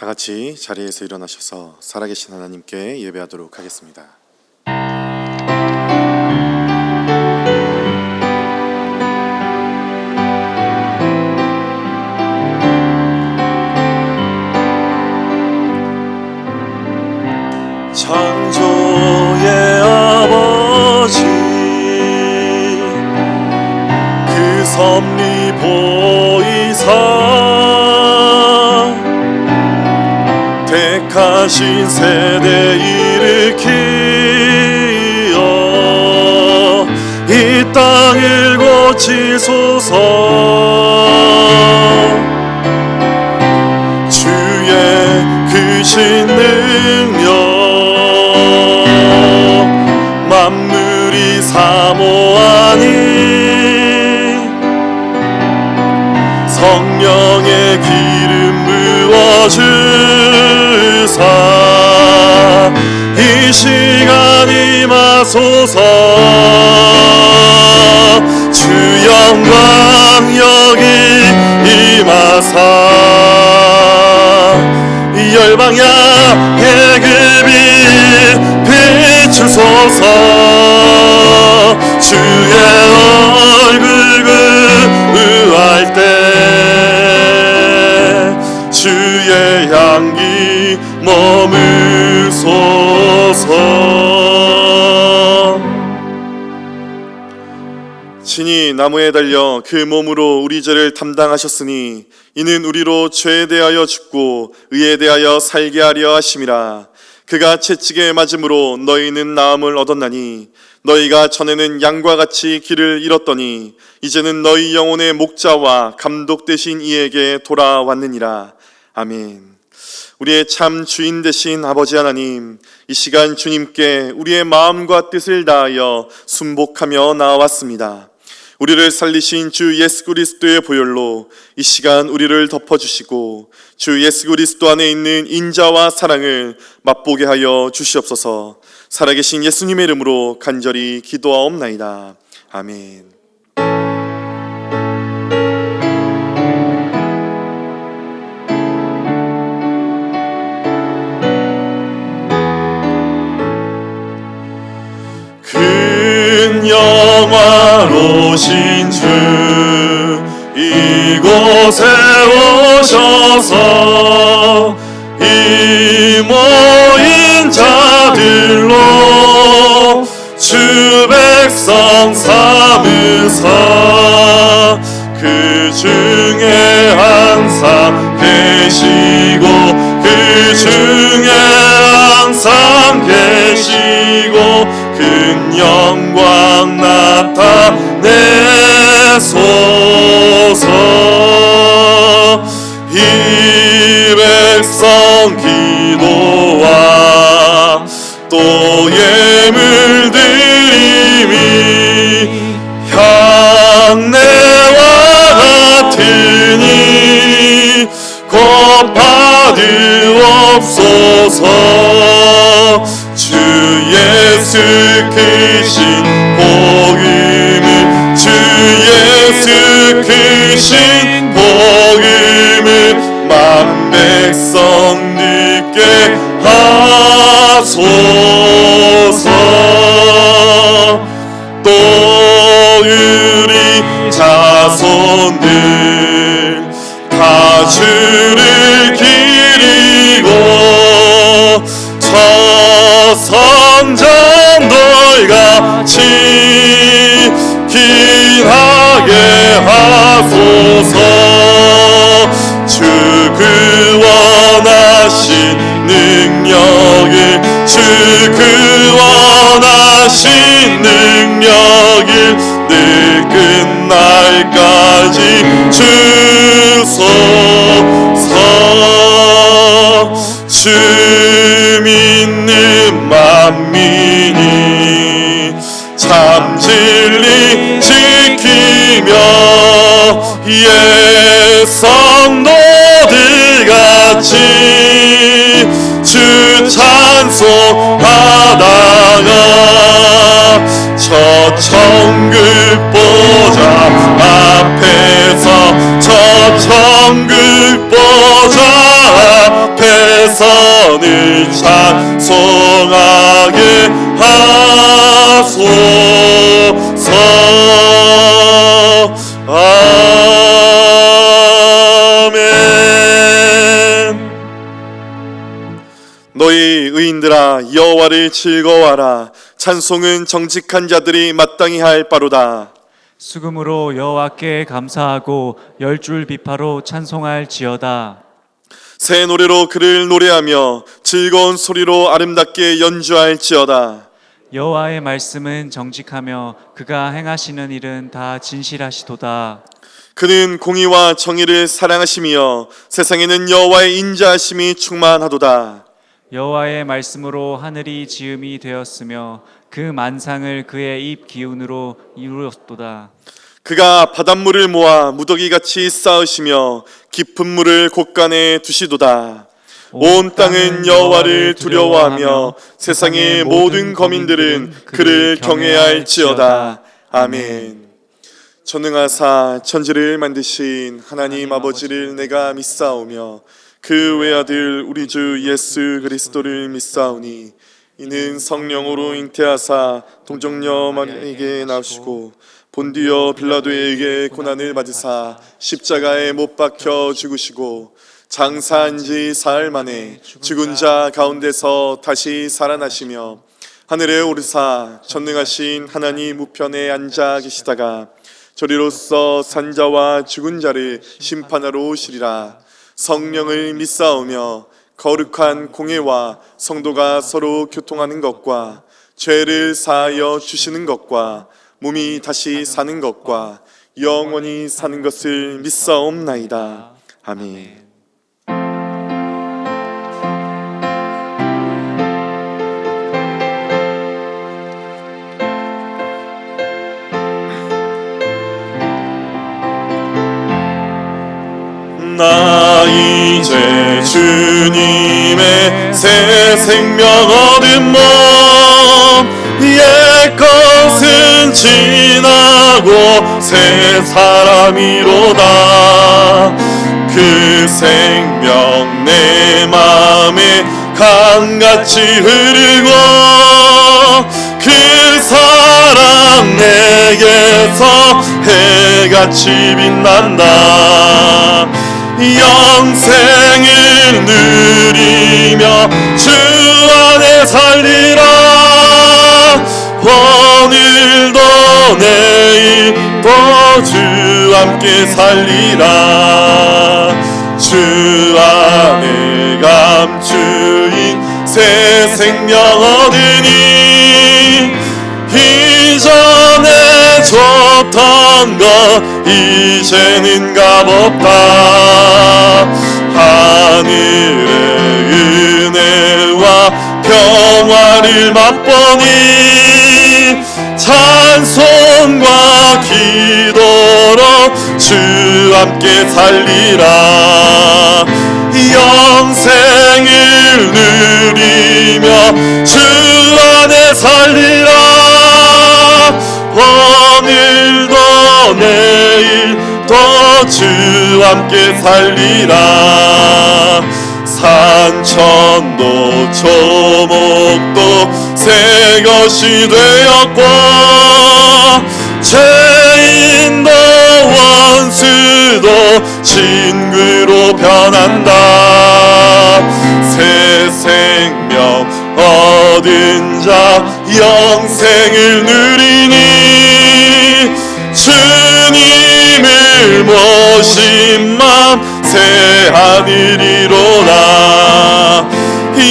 같이 자리에서 일어나셔서 살아계신 하나님께 예배하도록 하겠습니다. 창조의 아버지, 그 섭리 보이사 택하신 세대 일으키어 이 땅을 고치소서. 주의 크신 능력 만물이 사모하니 성령의 기름 부어주사 이 시간 임하소서. 주 영광 여기 임하사 이 열방 향해 그 빛 비추소서. 주의 얼굴 구할 때 주의 향기 머무소서. 친히 나무에 달려 그 몸으로 우리 죄를 담당하셨으니 이는 우리로 죄에 대하여 죽고 의에 대하여 살게 하려 하심이라. 그가 채찍에 맞음으로 너희는 나음을 얻었나니 너희가 전에는 양과 같이 길을 잃었더니 이제는 너희 영혼의 목자와 감독 되신 이에게 돌아왔느니라. 아멘. 우리의 참 주인 되신 아버지 하나님, 이 시간 주님께 우리의 마음과 뜻을 다하여 순복하며 나아왔습니다. 우리를 살리신 주 예수 그리스도의 보혈로 이 시간 우리를 덮어주시고 주 예수 그리스도 안에 있는 인자와 사랑을 맛보게 하여 주시옵소서. 살아계신 예수님의 이름으로 간절히 기도하옵나이다. 아멘. 큰 영화로신 주 이곳에 오셔서 이 모인 자들로 주 백성 삼으사 그 중에 항상 계시고 그 중에 항상 계시고 큰 영광 나타내소서. 이 백성 기도와 또 예물 드림이 향내와 같으니 곧 받으옵소서. 주 예수 크신 복음을 주 예수 크신 복음을 만 백성 듣게 하소서. 또 우리 자손들 다 주를 기리고 선전돌같이 길하게 하소서. 주 그 원하신 능력을 주 그 원하신 능력을 늘 끝날까지 주소서. 주 믿는 만민이 참 진리 지키며 예성도들같이 주 찬송하다가 저 천국 보좌 앞에서 저 천국 보좌 앞에 선을 찬송하게 하소서. 아멘. 너희 의인들아 여호와를 즐거워하라. 찬송은 정직한 자들이 마땅히 할 바로다. 수금으로 여호와께 감사하고 열줄 비파로 찬송할지어다. 새 노래로 그를 노래하며 즐거운 소리로 아름답게 연주할지어다. 여호와의 말씀은 정직하며 그가 행하시는 일은 다 진실하시도다. 그는 공의와 정의를 사랑하시며 세상에는 여호와의 인자하심이 충만하도다. 여호와의 말씀으로 하늘이 지음이 되었으며 그 만상을 그의 입 기운으로 이루었도다. 그가 바닷물을 모아 무더기같이 쌓으시며 깊은 물을 곳간에 두시도다. 온 땅은 여호와를 두려워하며 세상의 모든 거민들은 그를 경외할지어다. 아멘. 전능하사 천지를 만드신 하나님 아버지를 내가 믿사오며 그 외아들 우리 주 예수 그리스도를 믿사오니 이는 성령으로 잉태하사 동정녀 마리아에게 나시고 본디오 빌라도에게 고난을 받으사 십자가에 못 박혀 죽으시고 장사한 지 사흘 만에 죽은 자 가운데서 다시 살아나시며 하늘에 오르사 전능하신 하나님 우편에 앉아 계시다가 저리로서 산자와 죽은 자를 심판하러 오시리라. 성령을 믿사오며 거룩한 공예와 성도가 서로 교통하는 것과 죄를 사하여 주시는 것과 몸이 다시 사는 것과 영원히 사는 것을 믿사옵나이다. 아멘. 나 이제 주님의 새 생명 얻은 몸 옛것은 지나고 새 사람이로다. 그 생명 내 맘에 강같이 흐르고 그 사랑 내게서 해같이 빛난다. 영생을 누리며 주 안에 살리라. 오늘도 내일도 주 함께 살리라. 주 안에 감추인 새 생명 얻으니 이전에 줬던 것 이제는 값없다. 하늘의 은혜와 평화를 맛보니 찬송과 기도로 주 함께 살리라. 영생을 누리며 주 안에 살리라. 오늘도 내일도 주 함께 살리라. 산천도 초목도 새 것이 되었고 죄인도 원수도 친구로 변한다. 새 생명 얻은 자 영생을 누리니 주님을 모신 맘 새 하늘이로다.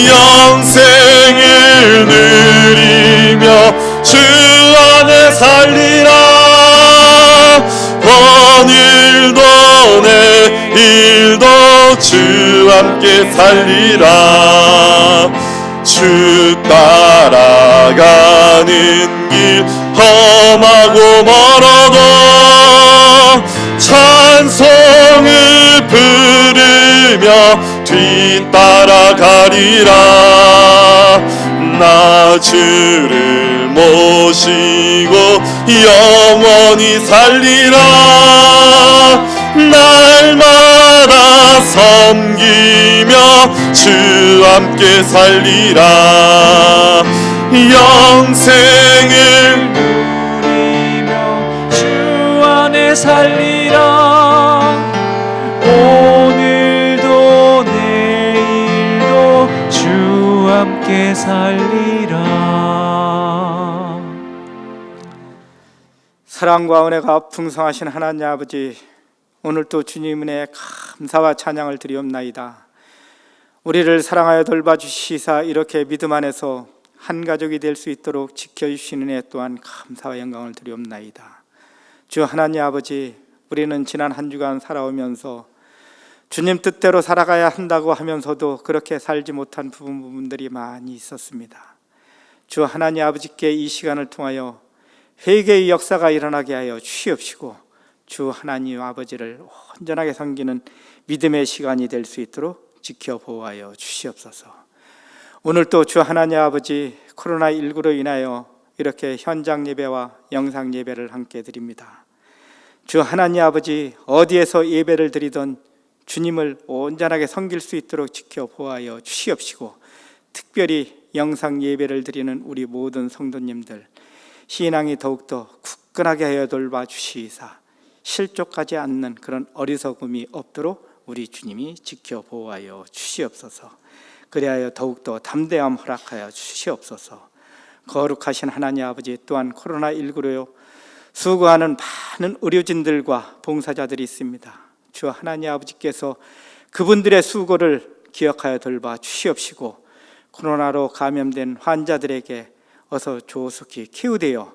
영생을 누리며 주 안에 살리라. 오늘도 내일도 주 함께 살리라. 주 따라가는 길 험하고 멀어도 찬송을 부르며 뒤따라가리라. 나 주를 모시고 영원히 살리라. 날마다 날마다 섬기며 주 함께 살리라. 영생을 누리며 주 안에 살리라. 오늘도 내일도 주 함께 살리라. 사랑과 은혜가 풍성하신 하나님 아버지, 오늘도 주님 은혜에 감사와 찬양을 드리옵나이다. 우리를 사랑하여 돌봐주시사 이렇게 믿음 안에서 한 가족이 될 수 있도록 지켜주시는 애 또한 감사와 영광을 드리옵나이다. 주 하나님 아버지, 우리는 지난 한 주간 살아오면서 주님 뜻대로 살아가야 한다고 하면서도 그렇게 살지 못한 부분들이 많이 있었습니다. 주 하나님 아버지께 이 시간을 통하여 회개의 역사가 일어나게 하여 주시옵시고, 주 하나님 아버지를 온전하게 섬기는 믿음의 시간이 될 수 있도록 지켜보호하여 주시옵소서. 오늘 또 주 하나님 아버지, 코로나19로 인하여 이렇게 현장 예배와 영상 예배를 함께 드립니다. 주 하나님 아버지, 어디에서 예배를 드리던 주님을 온전하게 섬길 수 있도록 지켜보호하여 주시옵시고, 특별히 영상 예배를 드리는 우리 모든 성도님들 신앙이 더욱더 굳건하게 하여 돌봐주시사 실족하지 않는 그런 어리석음이 없도록 우리 주님이 지켜보호하여 주시옵소서. 그리하여 더욱더 담대함 허락하여 주시옵소서. 거룩하신 하나님 아버지, 또한 코로나19로 수고하는 많은 의료진들과 봉사자들이 있습니다. 주 하나님 아버지께서 그분들의 수고를 기억하여 돌봐 주시옵시고, 코로나로 감염된 환자들에게 어서 조속히 치유되어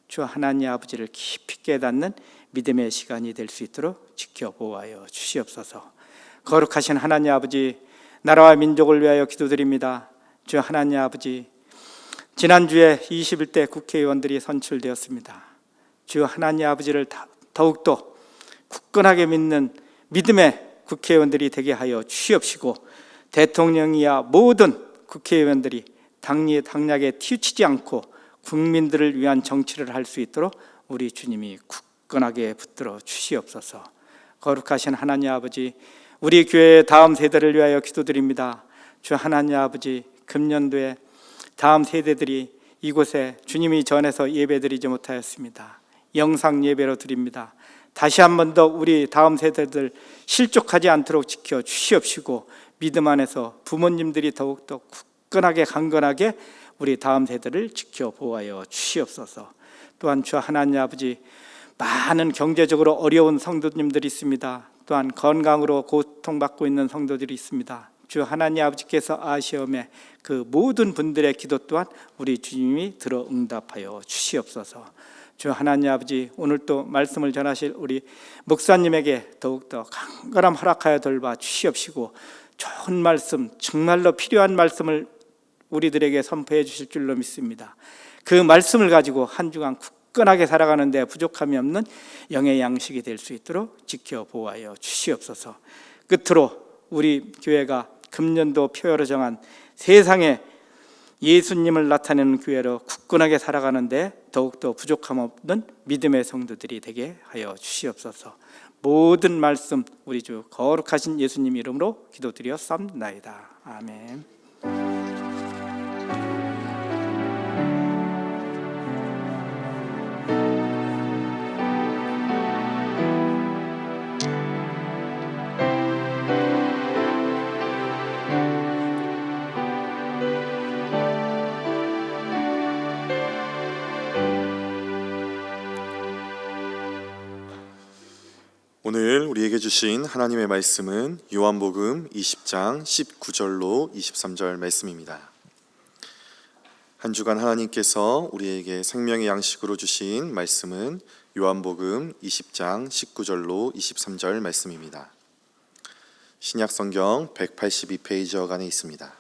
주 하나님 아버지를 깊이 깨닫는 믿음의 시간이 될 수 있도록 지켜보호하여 주시옵소서. 거룩하신 하나님 아버지, 나라와 민족을 위하여 기도드립니다. 주 하나님 아버지, 지난주에 21대 국회의원들이 선출되었습니다. 주 하나님 아버지를 더욱더 굳건하게 믿는 믿음의 국회의원들이 되게 하여 주시옵시고, 대통령이야 모든 국회의원들이 당략에 치우치지 않고 국민들을 위한 정치를 할 수 있도록 우리 주님이 굳건하게 붙들어 주시옵소서. 거룩하신 하나님 아버지, 우리 교회의 다음 세대를 위하여 기도드립니다. 주 하나님 아버지, 금년도에 다음 세대들이 이곳에 주님이 전해서 예배드리지 못하였습니다. 영상 예배로 드립니다. 다시 한 번 더 우리 다음 세대들 실족하지 않도록 지켜 주시옵시고, 믿음 안에서 부모님들이 더욱더 굳건하게 강건하게 우리 다음 세대를 지켜 보호하여 주시옵소서. 또한 주 하나님 아버지, 많은 경제적으로 어려운 성도님들이 있습니다. 또한 건강으로 고통받고 있는 성도들이 있습니다. 주 하나님 아버지께서 아시오매 그 모든 분들의 기도 또한 우리 주님이 들어 응답하여 주시옵소서. 주 하나님 아버지, 오늘 또 말씀을 전하실 우리 목사님에게 더욱더 강건함 허락하여 돌봐 주시옵시고, 좋은 말씀, 정말로 필요한 말씀을 우리들에게 선포해 주실 줄로 믿습니다. 그 말씀을 가지고 한 주간 굳건하게 살아가는 데 부족함이 없는 영의 양식이 될 수 있도록 지켜보호하여 주시옵소서. 끝으로 우리 교회가 금년도 표어로 정한 세상에 예수님을 나타내는 교회로 굳건하게 살아가는데 더욱더 부족함 없는 믿음의 성도들이 되게 하여 주시옵소서. 모든 말씀 우리 주 거룩하신 예수님 이름으로 기도드렸사옵나이다. 아멘. 오늘 우리에게 주신 하나님의 말씀은 요한복음 20장 19절로 23절 말씀입니다. 한 주간 하나님께서 우리에게 생명의 양식으로 주신 말씀은 요한복음 20장 19절로 23절 말씀입니다. 신약성경 182페이지 어간에 있습니다.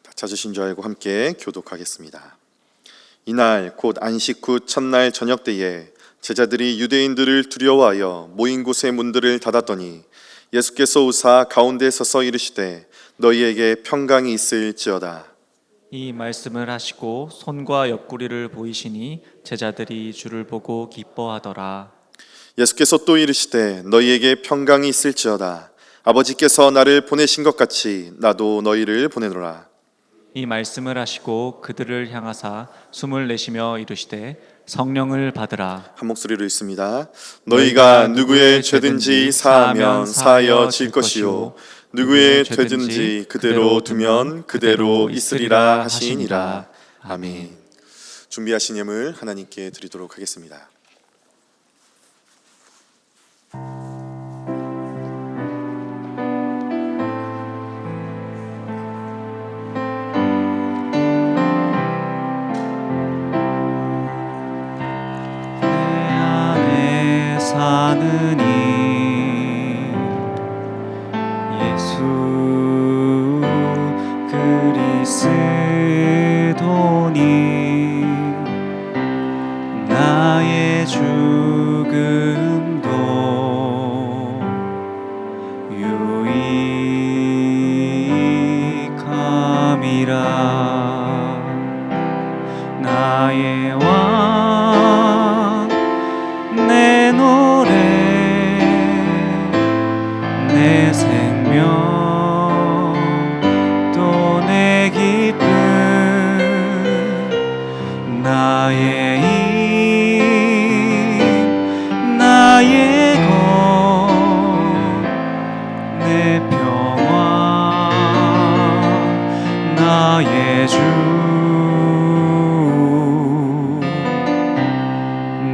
다 찾으신 줄 알고 함께 교독하겠습니다. 이날 곧 안식 후 첫날 저녁 때에 제자들이 유대인들을 두려워하여 모인 곳의 문들을 닫았더니 예수께서 오사 가운데 서서 이르시되 너희에게 평강이 있을지어다. 이 말씀을 하시고 손과 옆구리를 보이시니 제자들이 주를 보고 기뻐하더라. 예수께서 또 이르시되 너희에게 평강이 있을지어다. 아버지께서 나를 보내신 것 같이 나도 너희를 보내노라. 이 말씀을 하시고 그들을 향하사 숨을 내쉬며 이르시되 성령을 받으라. 한 목소리로 읽습니다. 너희가 누구의 죄든지 사하면 사하여질 것이요 누구의 죄든지 그대로 두면 그대로 있으리라 하시니라. 아멘. 준비하신 예물 하나님께 드리도록 하겠습니다. 사는 이 예수 그리스도니 나의 죽음도 유익함이라. 나의 왕 내 노래 내 생명 또 내 기쁨 나의 힘 나의 것 내 평화 나의 주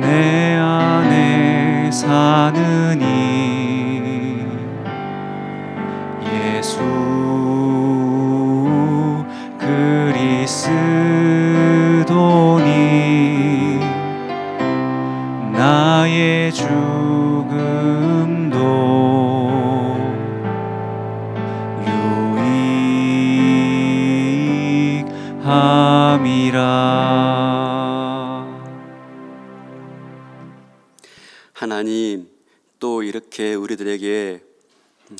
내 안에 사는 이 예수 그리스도니 나의 죽음도 유익함이라. 하나님, 또 이렇게 우리들에게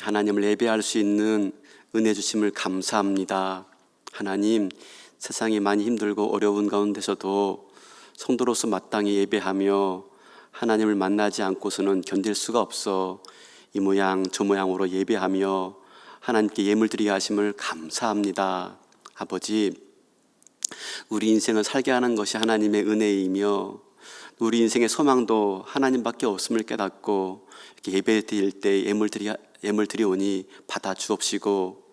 하나님을 예배할 수 있는 은혜 주심을 감사합니다. 하나님, 세상이 많이 힘들고 어려운 가운데서도 성도로서 마땅히 예배하며 하나님을 만나지 않고서는 견딜 수가 없어 이 모양 저 모양으로 예배하며 하나님께 예물드리게 하심을 감사합니다. 아버지, 우리 인생을 살게 하는 것이 하나님의 은혜이며 우리 인생의 소망도 하나님밖에 없음을 깨닫고 이렇게 예배 드릴 때 예물 드리오니 받아 주옵시고,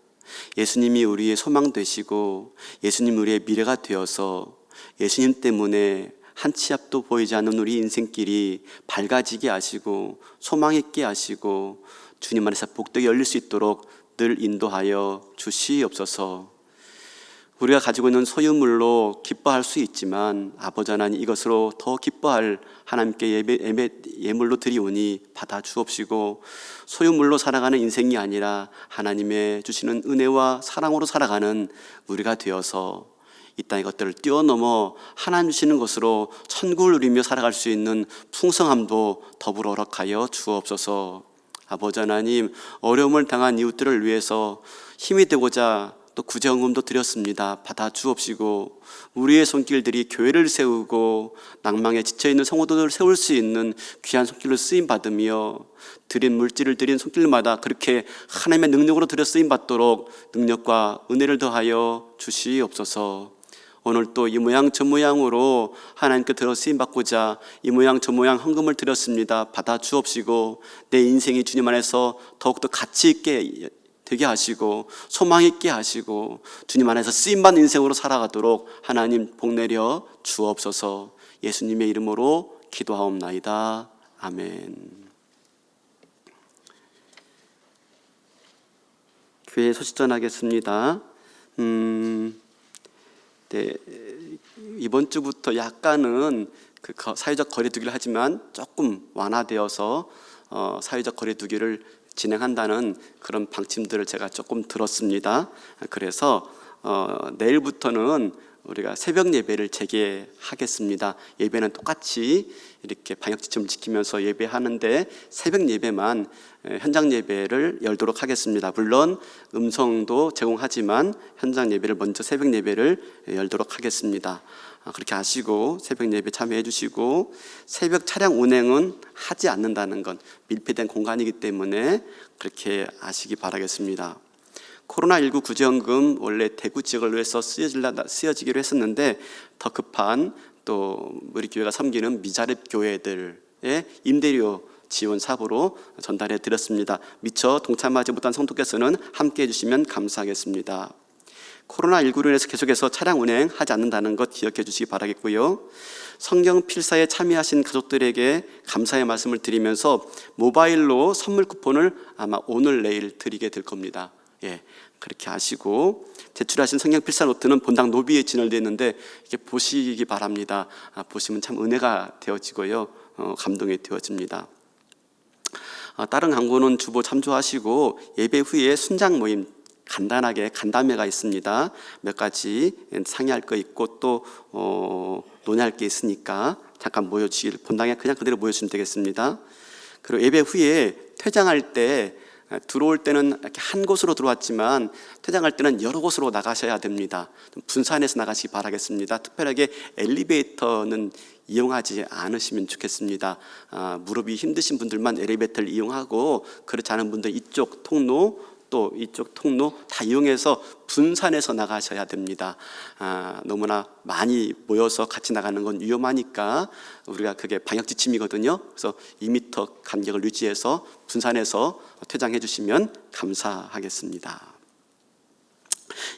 예수님이 우리의 소망 되시고 예수님 우리의 미래가 되어서 예수님 때문에 한 치 앞도 보이지 않는 우리 인생길이 밝아지게 하시고 소망 있게 하시고 주님 안에서 복되게 열릴 수 있도록 늘 인도하여 주시옵소서. 우리가 가지고 있는 소유물로 기뻐할 수 있지만 아버지 하나님, 이것으로 더 기뻐할 하나님께 예물로 드리오니 받아 주옵시고, 소유물로 살아가는 인생이 아니라 하나님의 주시는 은혜와 사랑으로 살아가는 우리가 되어서 이 땅의 것들을 뛰어넘어 하나님 주시는 것으로 천국을 누리며 살아갈 수 있는 풍성함도 더불어 허락하여 주옵소서. 아버지 하나님, 어려움을 당한 이웃들을 위해서 힘이 되고자 또 구제헌금도 드렸습니다. 받아 주옵시고, 우리의 손길들이 교회를 세우고 낭망에 지쳐있는 성도들을 세울 수 있는 귀한 손길로 쓰임받으며 드린 물질을 드린 손길마다 그렇게 하나님의 능력으로 드려 쓰임받도록 능력과 은혜를 더하여 주시옵소서. 오늘 또 이 모양 저 모양으로 하나님께 들어 쓰임받고자 이 모양 저 모양 헌금을 드렸습니다. 받아 주옵시고, 내 인생이 주님 안에서 더욱더 가치 있게 되게 하시고 소망 있게 하시고 주님 안에서 쓰임받는 인생으로 살아가도록 하나님 복 내려 주옵소서. 예수님의 이름으로 기도하옵나이다. 아멘. 교회 소식 전하겠습니다. 네, 이번 주부터 약간은 사회적 거리두기를 하지만 조금 완화되어서 사회적 거리두기를 진행한다는 그런 방침들을 제가 조금 들었습니다. 그래서 내일부터는 우리가 새벽 예배를 재개하겠습니다. 예배는 똑같이 이렇게 방역 지침을 지키면서 예배하는데 새벽 예배만 현장 예배를 열도록 하겠습니다. 물론 음성도 제공하지만 현장 예배를 먼저 새벽 예배를 열도록 하겠습니다. 그렇게 하시고 새벽 예배 참여해 주시고, 새벽 차량 운행은 하지 않는다는 건 밀폐된 공간이기 때문에 그렇게 아시기 바라겠습니다. 코로나19 구제연금 원래 대구 지역을 위해서 쓰여지기로 했었는데 더 급한 또 우리 교회가 섬기는 미자립 교회들의 임대료 지원 사업으로 전달해 드렸습니다. 미처 동참하지 못한 성도께서는 함께해 주시면 감사하겠습니다. 코로나19로 인해서 계속해서 차량 운행하지 않는다는 것 기억해 주시기 바라겠고요. 성경 필사에 참여하신 가족들에게 감사의 말씀을 드리면서 모바일로 선물 쿠폰을 아마 오늘 내일 드리게 될 겁니다. 그렇게 하시고, 제출하신 성경 필사 노트는 본당 노비에 진열되어 있는데 이렇게 보시기 바랍니다. 보시면 참 은혜가 되어지고요, 감동이 되어집니다. 다른 광고는 주보 참조하시고, 예배 후에 순장 모임 간단하게 간담회가 있습니다. 몇 가지 상의할 거 있고 또 논의할 게 있으니까 잠깐 모여주실, 본당에 그냥 그대로 모여주시면 되겠습니다. 그리고 예배 후에 퇴장할 때, 들어올 때는 이렇게 한 곳으로 들어왔지만 퇴장할 때는 여러 곳으로 나가셔야 됩니다. 분산해서 나가시기 바라겠습니다. 특별하게 엘리베이터는 이용하지 않으시면 좋겠습니다. 무릎이 힘드신 분들만 엘리베이터를 이용하고, 그렇지 않은 분들 이쪽 통로 또 이쪽 통로 다 이용해서 분산해서 나가셔야 됩니다. 너무나 많이 모여서 같이 나가는 건 위험하니까 우리가 그게 방역 지침이거든요. 그래서 2m 간격을 유지해서 분산해서 퇴장해 주시면 감사하겠습니다.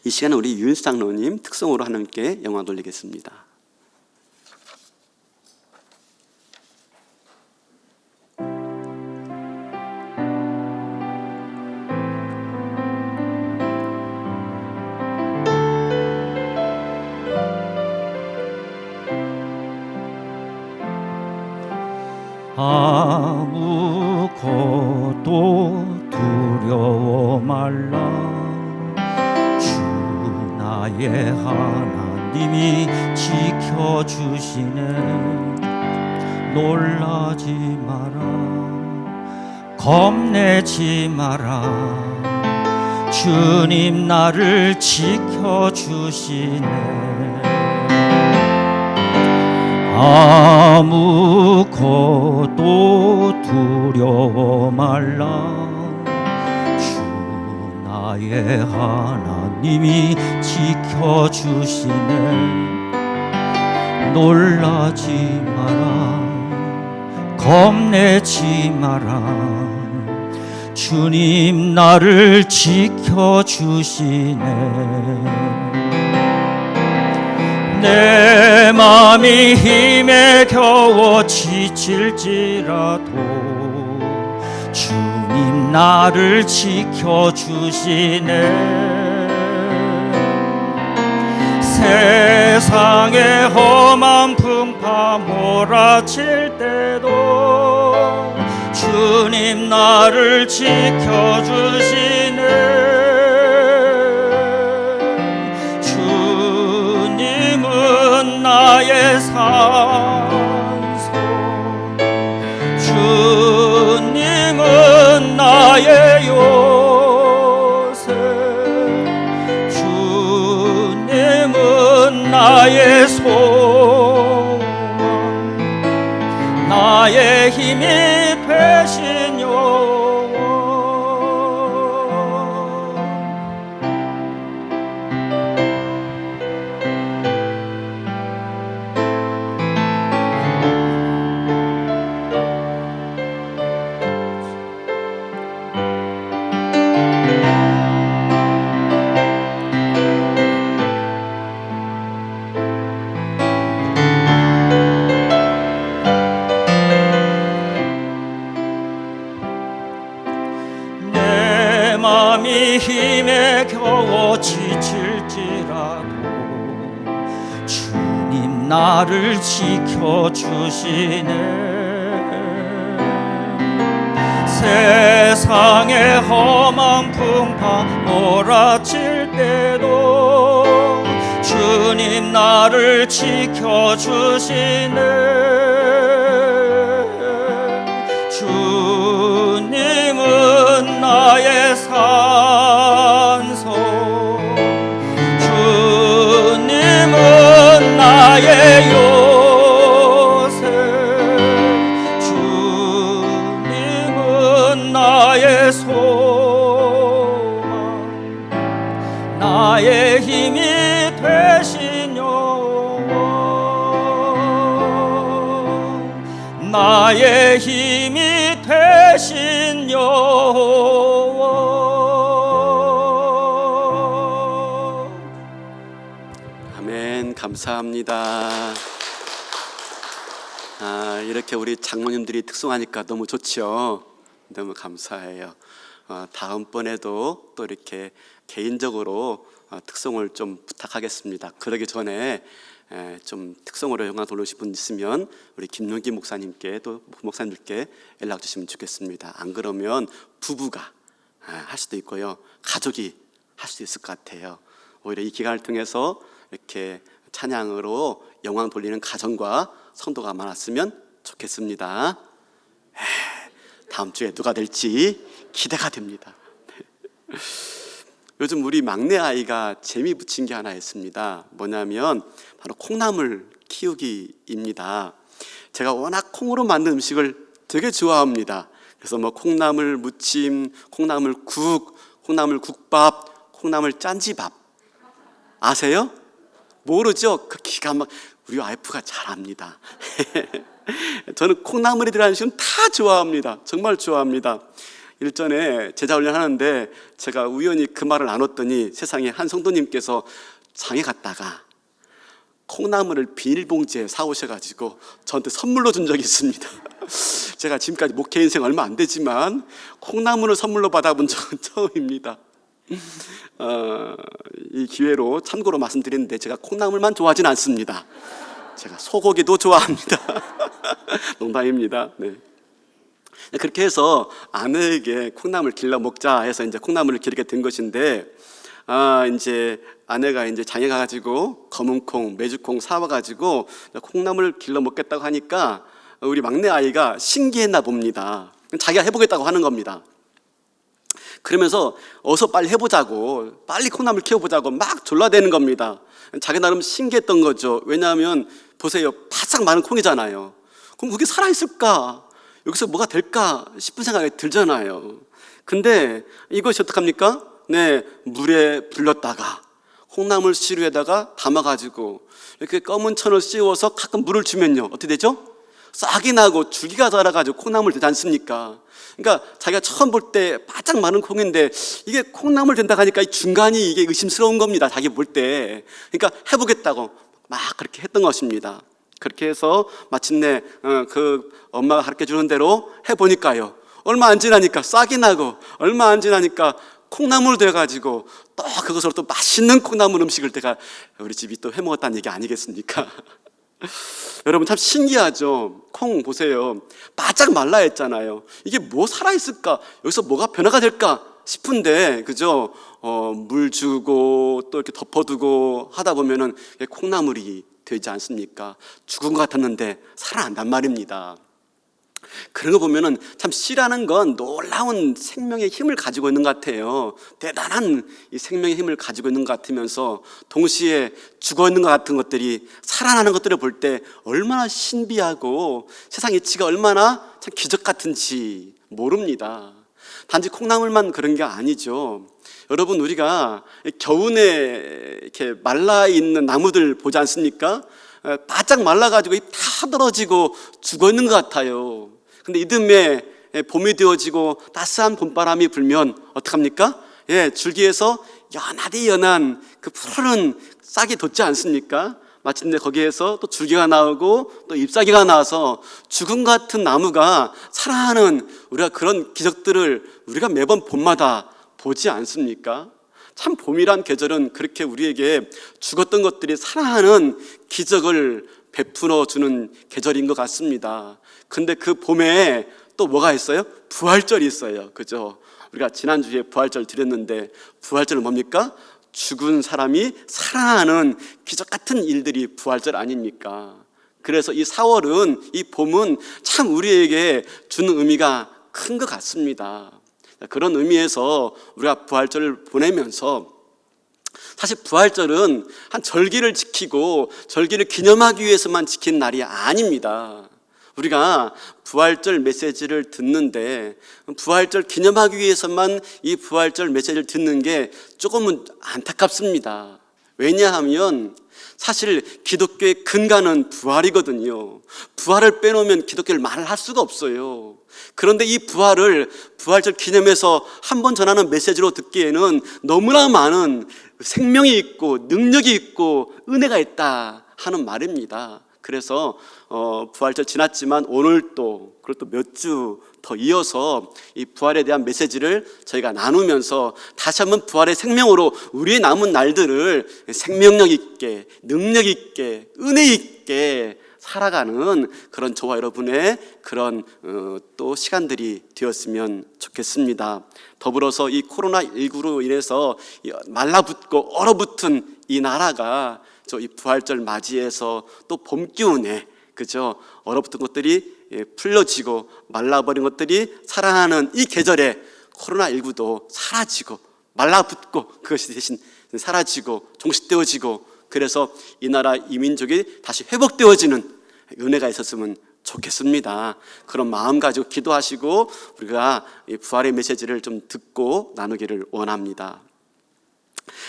이 시간은 우리 유인수 장로님 특성으로 하나님께 영광 돌리겠습니다. 아무것도 두려워 말라. 주 나의 하나님이 지켜주시네. 놀라지 마라, 겁내지 마라. 주님 나를 지켜주시네. 아무것도 두려워 말라. 주 나의 하나님이 지켜주시네. 놀라지 마라, 겁내지 마라. 주님 나를 지켜주시네. 내 맘이 힘에 겨워 지칠지라도 주님 나를 지켜주시네. 세상의 험한 풍파 몰아칠 때도 주님 나를 지켜주시네. 나의 산소, 주님은 나의 요새, 주님은 나의 소망, 나의 힘이 되신 여호와. 힘에 겨워 지칠지라도 주님 나를 지켜주시네. 세상의 험한 풍파 몰아칠 때도 주 주님 나를 지켜주시네. 주님은 나의 산소, 주님은 나의 요새, 주님은 나의 소망, 나의 힘이 되신 여호와, 나의 힘이 되신 여호와. 아멘. 감사합니다. 이렇게 우리 장로님들이 특송하니까 너무 좋죠. 너무 감사해요. 다음번에도 또 이렇게 개인적으로 특송을 좀 부탁하겠습니다. 그러기 전에 좀 특송으로 영광 돌리실 분 있으면 우리 김용기 목사님께 또 목사님들께 연락 주시면 좋겠습니다. 안 그러면 부부가 할 수도 있고요, 가족이 할 수도 있을 것 같아요. 오히려 이 기간을 통해서 이렇게 찬양으로 영광 돌리는 가정과 성도가 많았으면 좋겠습니다. 다음 주에 누가 될지 기대가 됩니다. 요즘 우리 막내 아이가 재미 붙인 게 하나 있습니다. 뭐냐면 바로 콩나물 키우기입니다. 제가 워낙 콩으로 만든 음식을 되게 좋아합니다. 그래서 뭐 콩나물 무침, 콩나물 국, 콩나물 국밥, 콩나물 짠지밥 아세요? 모르죠? 그 기가 막 우리 와이프가 잘 압니다. 저는 콩나물이 들어간 음식은 다 좋아합니다. 정말 좋아합니다. 일전에 제자 훈련하는데 제가 우연히 그 말을 나눴더니 세상에 한 성도님께서 장에 갔다가 콩나물을 비닐봉지에 사오셔가지고 저한테 선물로 준 적이 있습니다. 제가 지금까지 목회 인생 얼마 안 되지만 콩나물을 선물로 받아본 적은 처음입니다. 이 기회로 참고로 말씀드리는데 제가 콩나물만 좋아하진 않습니다. 제가 소고기도 좋아합니다. 농담입니다. 네. 그렇게 해서 아내에게 콩나물 길러 먹자 해서 이제 콩나물을 기르게 된 것인데, 이제 아내가 이제 장에 가가지고 검은콩, 메주콩 사와가지고 콩나물 길러 먹겠다고 하니까 우리 막내 아이가 신기했나 봅니다. 자기가 해보겠다고 하는 겁니다. 그러면서 어서 빨리 해보자고, 빨리 콩나물 키워보자고 막 졸라대는 겁니다. 자기 나름 신기했던 거죠. 왜냐하면 보세요, 바싹 마른 콩이잖아요. 그럼 그게 살아있을까? 여기서 뭐가 될까 싶은 생각이 들잖아요. 근데 이것이 어떡합니까? 네, 물에 불렸다가 콩나물 시루에다가 담아가지고 이렇게 검은 천을 씌워서 가끔 물을 주면요, 어떻게 되죠? 싹이 나고 줄기가 자라가지고 콩나물 되지 않습니까? 그러니까 자기가 처음 볼 때 바짝 마른 콩인데 이게 콩나물 된다고 하니까 이 중간이 이게 의심스러운 겁니다. 자기 볼 때. 그러니까 해보겠다고 막 그렇게 했던 것입니다. 그렇게 해서 마침내 그 엄마가 가르쳐주는 대로 해보니까요, 얼마 안 지나니까 싹이 나고 얼마 안 지나니까 콩나물 돼가지고 또 그것으로 또 맛있는 콩나물 음식을 내가 우리 집이 또 해먹었다는 얘기 아니겠습니까? 여러분 참 신기하죠? 콩 보세요, 바짝 말라 했잖아요. 이게 뭐 살아있을까? 여기서 뭐가 변화가 될까 싶은데, 그죠? 물 주고 또 이렇게 덮어두고 하다 보면은 콩나물이 되지 않습니까? 죽은 것 같았는데 살아난단 말입니다. 그런 거 보면은 참 씨라는 건 놀라운 생명의 힘을 가지고 있는 것 같아요. 대단한 이 생명의 힘을 가지고 있는 것 같으면서 동시에 죽어 있는 것 같은 것들이 살아나는 것들을 볼 때 얼마나 신비하고 세상 이치가 얼마나 참 기적 같은지 모릅니다. 단지 콩나물만 그런 게 아니죠. 여러분, 우리가 겨우내 이렇게 말라 있는 나무들 보지 않습니까? 바짝 말라가지고 다 떨어지고 죽어 있는 것 같아요. 근데 이듬해 봄이 되어지고 따스한 봄바람이 불면 어떡합니까? 줄기에서 연하디 연한 그 푸르른 싹이 돋지 않습니까? 마침내 거기에서 또 줄기가 나오고 또 잎사귀가 나와서 죽음 같은 나무가 살아나는, 우리가 그런 기적들을 우리가 매번 봄마다 보지 않습니까? 참 봄이란 계절은 그렇게 우리에게 죽었던 것들이 살아나는 기적을 베풀어 주는 계절인 것 같습니다. 근데 그 봄에 또 뭐가 있어요? 부활절이 있어요. 그죠? 우리가 지난주에 부활절 드렸는데 부활절은 뭡니까? 죽은 사람이 살아나는 기적 같은 일들이 부활절 아닙니까? 그래서 이 4월은, 이 봄은 참 우리에게 주는 의미가 큰 것 같습니다. 그런 의미에서 우리가 부활절을 보내면서, 사실 부활절은 한 절기를 지키고 절기를 기념하기 위해서만 지킨 날이 아닙니다. 우리가 부활절 메시지를 듣는데 부활절 기념하기 위해서만 이 부활절 메시지를 듣는 게 조금은 안타깝습니다. 왜냐하면 사실 기독교의 근간은 부활이거든요. 부활을 빼놓으면 기독교를 말할 수가 없어요. 그런데 이 부활절 기념해서 한 번 전하는 메시지로 듣기에는 너무나 많은 생명이 있고 능력이 있고 은혜가 있다 하는 말입니다. 그래서 부활절 지났지만 오늘 또, 그리고 또 몇 주 더 이어서 이 부활에 대한 메시지를 저희가 나누면서 다시 한번 부활의 생명으로 우리의 남은 날들을 생명력 있게, 능력 있게, 은혜 있게 살아가는 그런 저와 여러분의 그런 또 시간들이 되었으면 좋겠습니다. 더불어서 이 코로나19로 인해서 말라붙고 얼어붙은 이 나라가 이 부활절 맞이해서 또 봄 기운에, 그죠? 얼어붙은 것들이 풀려지고 말라버린 것들이 살아나는 이 계절에 코로나19도 사라지고 말라붙고 그것이 대신 사라지고 종식되어지고, 그래서 이 나라 이 민족이 다시 회복되어지는 은혜가 있었으면 좋겠습니다. 그런 마음 가지고 기도하시고 우리가 이 부활의 메시지를 좀 듣고 나누기를 원합니다.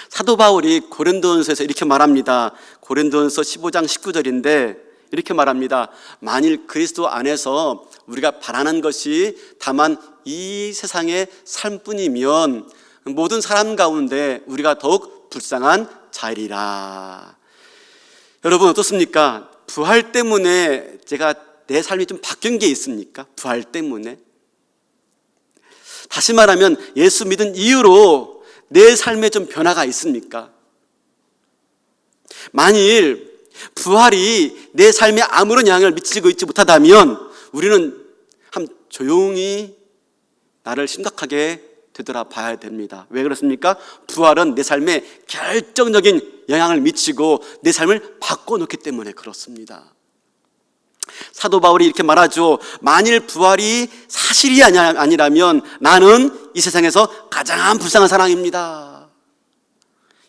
사도 바울이 고린도전서에서 이렇게 말합니다. 고린도전서 15장 19절인데 이렇게 말합니다. 만일 그리스도 안에서 우리가 바라는 것이 다만 이 세상의 삶뿐이면 모든 사람 가운데 우리가 더욱 불쌍한 자리라. 여러분 어떻습니까? 부활 때문에 제가 내 삶이 좀 바뀐 게 있습니까? 부활 때문에. 다시 말하면 예수 믿은 이후로 내 삶에 좀 변화가 있습니까? 만일 부활이 내 삶에 아무런 영향을 미치고 있지 못하다면 우리는 한번 조용히 나를 심각하게 되돌아봐야 됩니다. 왜 그렇습니까? 부활은 내 삶에 결정적인 영향을 미치고 내 삶을 바꿔놓기 때문에 그렇습니다. 사도 바울이 이렇게 말하죠. 만일 부활이 사실이 아니라면 나는 이 세상에서 가장 불쌍한 사람입니다.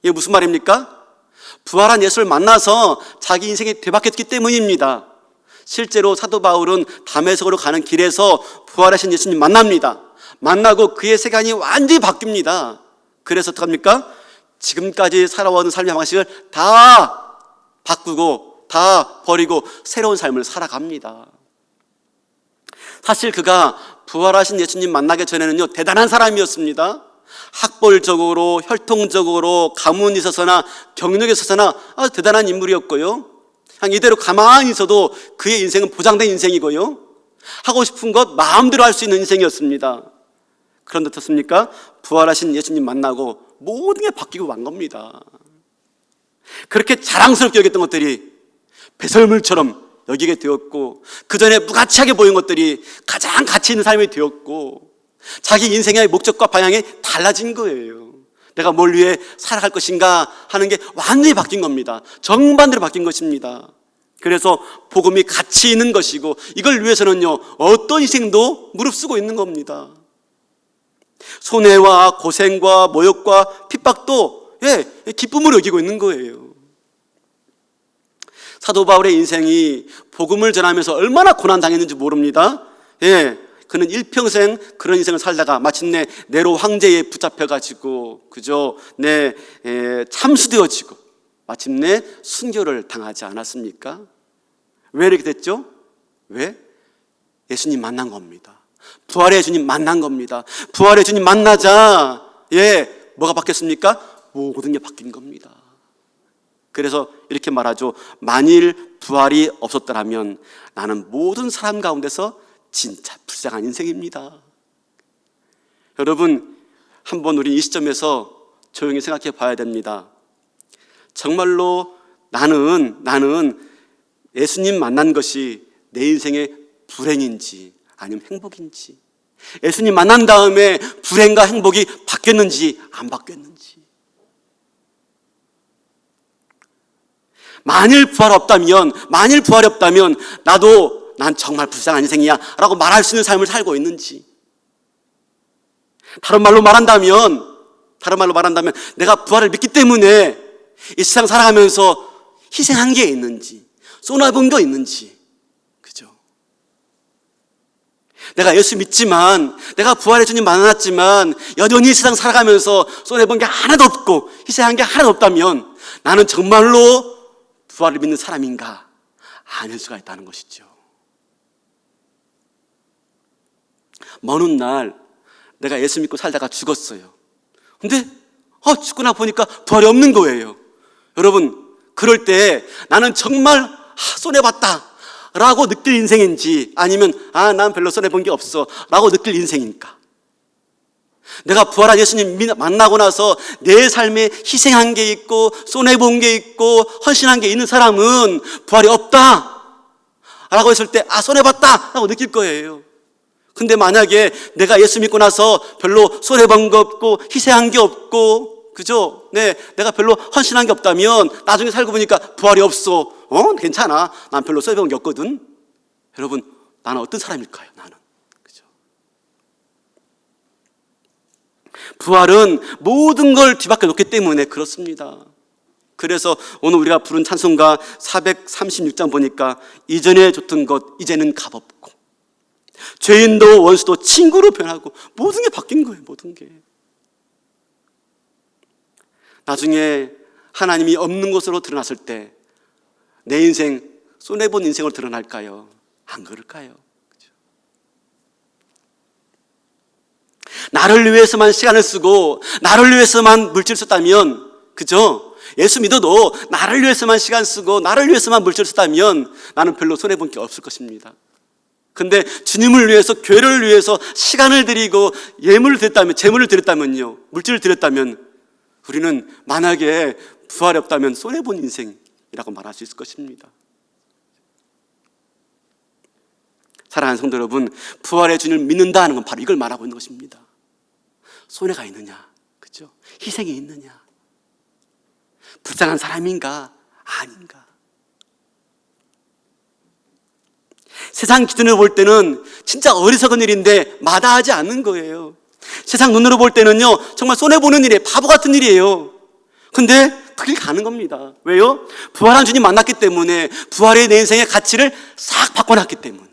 이게 무슨 말입니까? 부활한 예수를 만나서 자기 인생이 되바뀌었기 때문입니다. 실제로 사도 바울은 다메섹으로 가는 길에서 부활하신 예수님 만납니다. 만나고 그의 세상이 완전히 바뀝니다. 그래서 어떡합니까? 지금까지 살아온 삶의 방식을 다 바꾸고 다 버리고 새로운 삶을 살아갑니다. 사실 그가 부활하신 예수님 만나기 전에는요 대단한 사람이었습니다. 학벌적으로, 혈통적으로, 가문이 있어서나 경력이 있어서나 아주 대단한 인물이었고요. 그냥 이대로 가만히 있어도 그의 인생은 보장된 인생이고요. 하고 싶은 것 마음대로 할 수 있는 인생이었습니다. 그런데 어떻습니까? 부활하신 예수님 만나고 모든 게 바뀌고 만 겁니다. 그렇게 자랑스럽게 여겼던 것들이 배설물처럼 여기게 되었고, 그 전에 무가치하게 보인 것들이 가장 가치 있는 삶이 되었고, 자기 인생의 목적과 방향이 달라진 거예요. 내가 뭘 위해 살아갈 것인가 하는 게 완전히 바뀐 겁니다. 정반대로 바뀐 것입니다. 그래서 복음이 가치 있는 것이고 이걸 위해서는요 어떤 희생도 무릅쓰고 있는 겁니다. 손해와 고생과 모욕과 핍박도 기쁨으로 여기고 있는 거예요. 사도 바울의 인생이 복음을 전하면서 얼마나 고난당했는지 모릅니다. 그는 일평생 그런 인생을 살다가 마침내 네로 황제에 붙잡혀가지고 그죠? 참수되어지고 마침내 순교를 당하지 않았습니까? 왜 이렇게 됐죠? 왜? 예수님 만난 겁니다. 부활의 예수님 만난 겁니다. 부활의 예수님 만나자 뭐가 바뀌었습니까? 모든 게 바뀐 겁니다. 그래서 이렇게 말하죠. 만일 부활이 없었더라면 나는 모든 사람 가운데서 진짜 불쌍한 인생입니다. 여러분, 한번 우리 이 시점에서 조용히 생각해 봐야 됩니다. 정말로 나는 예수님 만난 것이 내 인생의 불행인지 아니면 행복인지, 예수님 만난 다음에 불행과 행복이 바뀌었는지 안 바뀌었는지, 만일 부활이 없다면 난 정말 불쌍한 인생이야 라고 말할 수 있는 삶을 살고 있는지, 다른 말로 말한다면 내가 부활을 믿기 때문에 이 세상 살아가면서 희생한 게 있는지, 쏟아본 게 있는지, 그죠? 내가 예수 믿지만, 내가 부활의 주님 만났지만 여전히 이 세상 살아가면서 쏟아본 게 하나도 없고 희생한 게 하나도 없다면 나는 정말로 부활을 믿는 사람인가? 아닐 수가 있다는 것이죠. 먼 훗날 내가 예수 믿고 살다가 죽었어요. 근데 죽고 나 보니까 부활이 없는 거예요. 여러분, 그럴 때 나는 정말 손해봤다 라고 느낄 인생인지, 아니면 난 별로 손해본 게 없어 라고 느낄 인생입니까? 내가 부활한 예수님 만나고 나서 내 삶에 희생한 게 있고 손해본 게 있고 헌신한 게 있는 사람은 부활이 없다 라고 했을 때 손해봤다 라고 느낄 거예요. 근데 만약에 내가 예수 믿고 나서 별로 손해본 거 없고 희생한 게 없고, 그죠? 내가 별로 헌신한 게 없다면 나중에 살고 보니까 부활이 없어. 괜찮아. 난 별로 손해본 게 없거든. 여러분, 나는 어떤 사람일까요? 나는. 그죠? 부활은 모든 걸 뒤바꿔 놓기 때문에 그렇습니다. 그래서 오늘 우리가 부른 찬송가 436장 보니까 이전에 줬던 것 이제는 값없고, 죄인도 원수도 친구로 변하고, 모든 게 바뀐 거예요. 모든 게. 나중에 하나님이 없는 것으로 드러났을 때 내 인생, 손해본 인생으로 드러날까요? 안 그럴까요? 그렇죠? 나를 위해서만 시간을 쓰고 나를 위해서만 물질을 썼다면, 그죠? 예수 믿어도 나를 위해서만 시간 쓰고 나를 위해서만 물질을 썼다면 나는 별로 손해본 게 없을 것입니다. 근데 주님을 위해서, 교회를 위해서 시간을 드리고 재물을 드렸다면요, 물질을 드렸다면 우리는 만약에 부활이 없다면 손해본 인생이라고 말할 수 있을 것입니다. 사랑하는 성도 여러분, 부활의 주님을 믿는다는 건 바로 이걸 말하고 있는 것입니다. 손해가 있느냐, 그죠? 희생이 있느냐, 불쌍한 사람인가 아닌가. 세상 기준으로 볼 때는 진짜 어리석은 일인데 마다하지 않는 거예요. 세상 눈으로 볼 때는요, 정말 손해보는 일이에요. 바보 같은 일이에요. 근데 그게 가는 겁니다. 왜요? 부활한 주님 만났기 때문에, 부활의 내 인생의 가치를 싹 바꿔놨기 때문에.